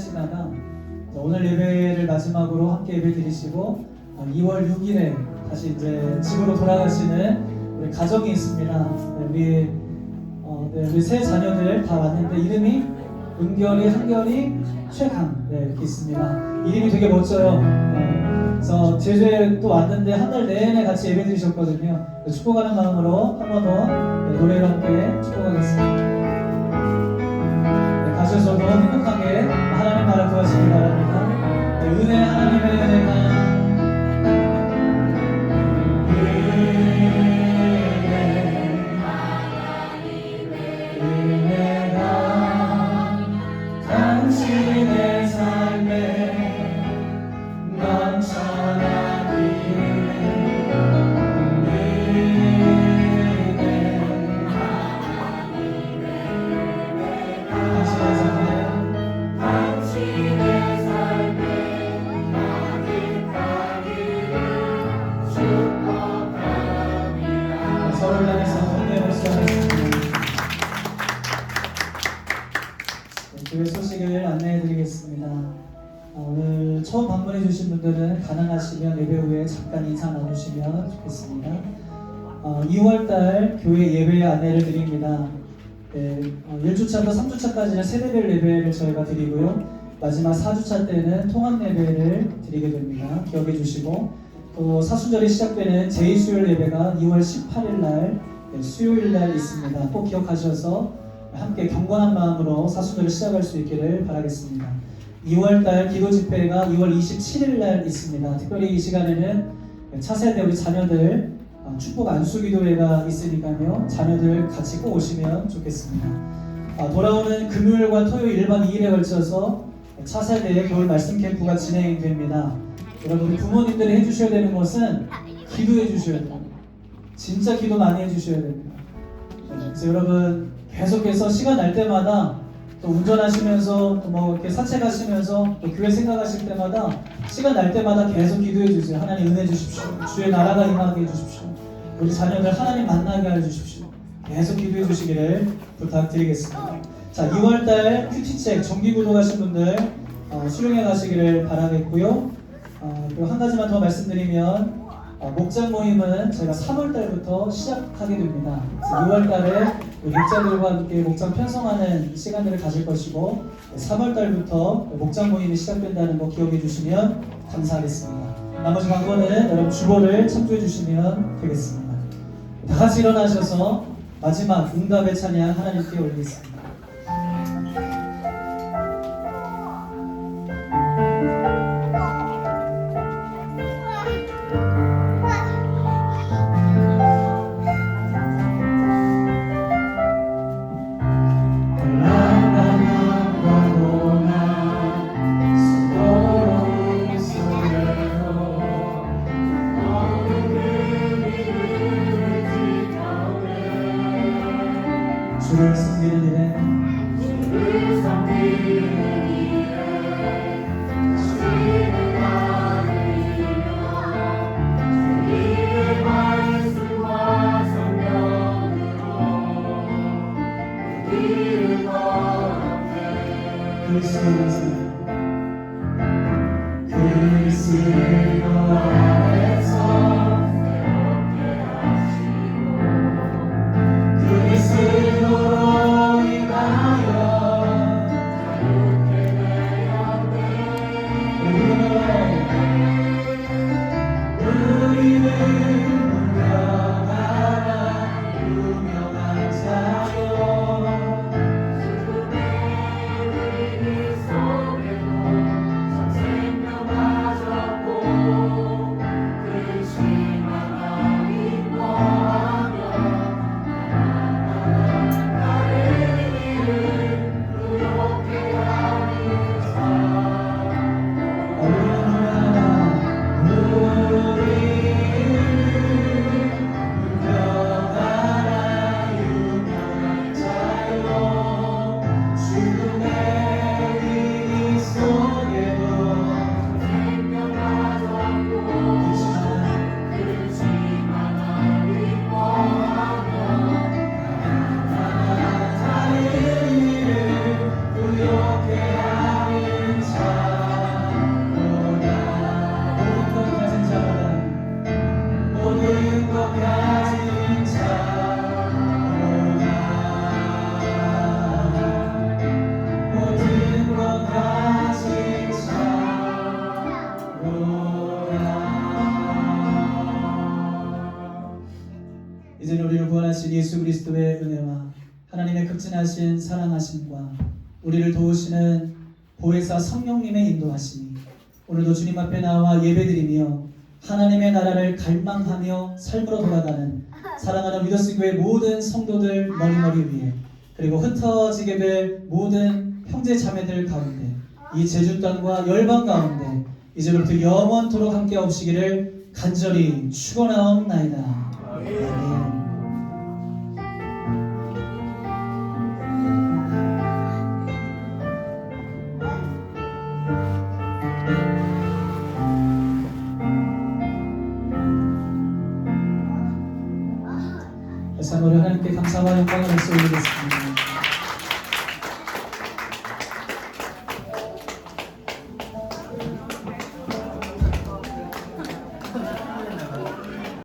하시다가 오늘 예배를 마지막으로 함께 예배 드리시고 2월 6일에 다시 이제 집으로 돌아가시는 우리 가정이 있습니다. 네, 우리 세 자녀들 다 왔는데 이름이 은결이, 한결이, 최강 이렇게 있습니다. 이름이 되게 멋져요. 그래서 제주에 또 왔는데 한 달 내내 같이 예배 드리셨거든요. 축복하는 마음으로 한 번 더 노래로 함께 축복하겠습니다. 가셔서도 행복하게 하나님 나라 구하시기 바랍니다. 은혜, 하나님의 은혜가 당신의 삶에 넘쳐난 서로를 향해서 함께 박수하겠습니다. 교회 소식을 안내해드리겠습니다. 오늘 처음 방문해 주신 분들은 가능하시면 예배 후에 잠깐 인사 나누시면 좋겠습니다. 2월달 교회 예배 안내를 드립니다. 1주차부터 3주차까지는 세대별 예배를 저희가 드리고요. 마지막 4주차 때는 통합 예배를 드리게 됩니다. 기억해 주시고 또 사순절이 시작되는 제2수요일 예배가 2월 18일날 수요일날 있습니다. 꼭 기억하셔서 함께 경건한 마음으로 사순절을 시작할 수 있기를 바라겠습니다. 2월달 기도 집회가 2월 27일날 있습니다. 특별히 이 시간에는 차세대 우리 자녀들 축복 안수 기도회가 있으니까요. 자녀들 같이 꼭 오시면 좋겠습니다. 돌아오는 금요일과 토요일 1박 2일에 걸쳐서 차세대 겨울 말씀 캠프가 진행됩니다. 여러분 부모님들이 해주셔야 되는 것은 기도해 주셔야 됩니다. 진짜 기도 많이 해주셔야 됩니다. 그래서 여러분 계속해서 시간 날 때마다 또 운전하시면서 또 뭐 이렇게 산책하시면서 또 교회 생각하실 때마다 시간 날 때마다 계속 기도해 주세요. 하나님 은혜 주십시오. 주의 나라가 임하게 해주십시오. 우리 자녀들 하나님 만나게 해주십시오. 계속 기도해 주시기를 부탁드리겠습니다. 자, 2월달 큐티책 정기구독 하신 분들 수령해 가시기를 바라겠고요. 그리고 한 가지만 더 말씀드리면 목장 모임은 저희가 3월달부터 시작하게 됩니다. 2월달에 목자들과 함께 목장 편성하는 시간들을 가질 것이고 3월달부터 목장 모임이 시작된다는 거 기억해 주시면 감사하겠습니다. 나머지 광고는 여러분 주보를 참조해 주시면 되겠습니다. 다 같이 일어나셔서 마지막 응답의 찬양 하나님께 올리겠습니다. 주를 섬기는 일에 속에도 전생도 가졌고 이제는 우리를 구원하신 예수 그리스도의 은혜와 하나님의 극진하신 사랑하심과 우리를 도우시는 보혜사 성령님의 인도하심이 오늘도 주님 앞에 나와 예배드리며 하나님의 나라를 갈망하며 삶으로 돌아가는 사랑하는 위더스교회 모든 성도들 머리머리 위에 그리고 흩어지게 될 모든 형제 자매들 가운데 이 제주 땅과 열방 가운데 이제부터 영원토록 함께 하시기를 간절히 축원하옵나이다. 아멘. 다시 한번 하나님께 감사와 영광을 올리겠습니다.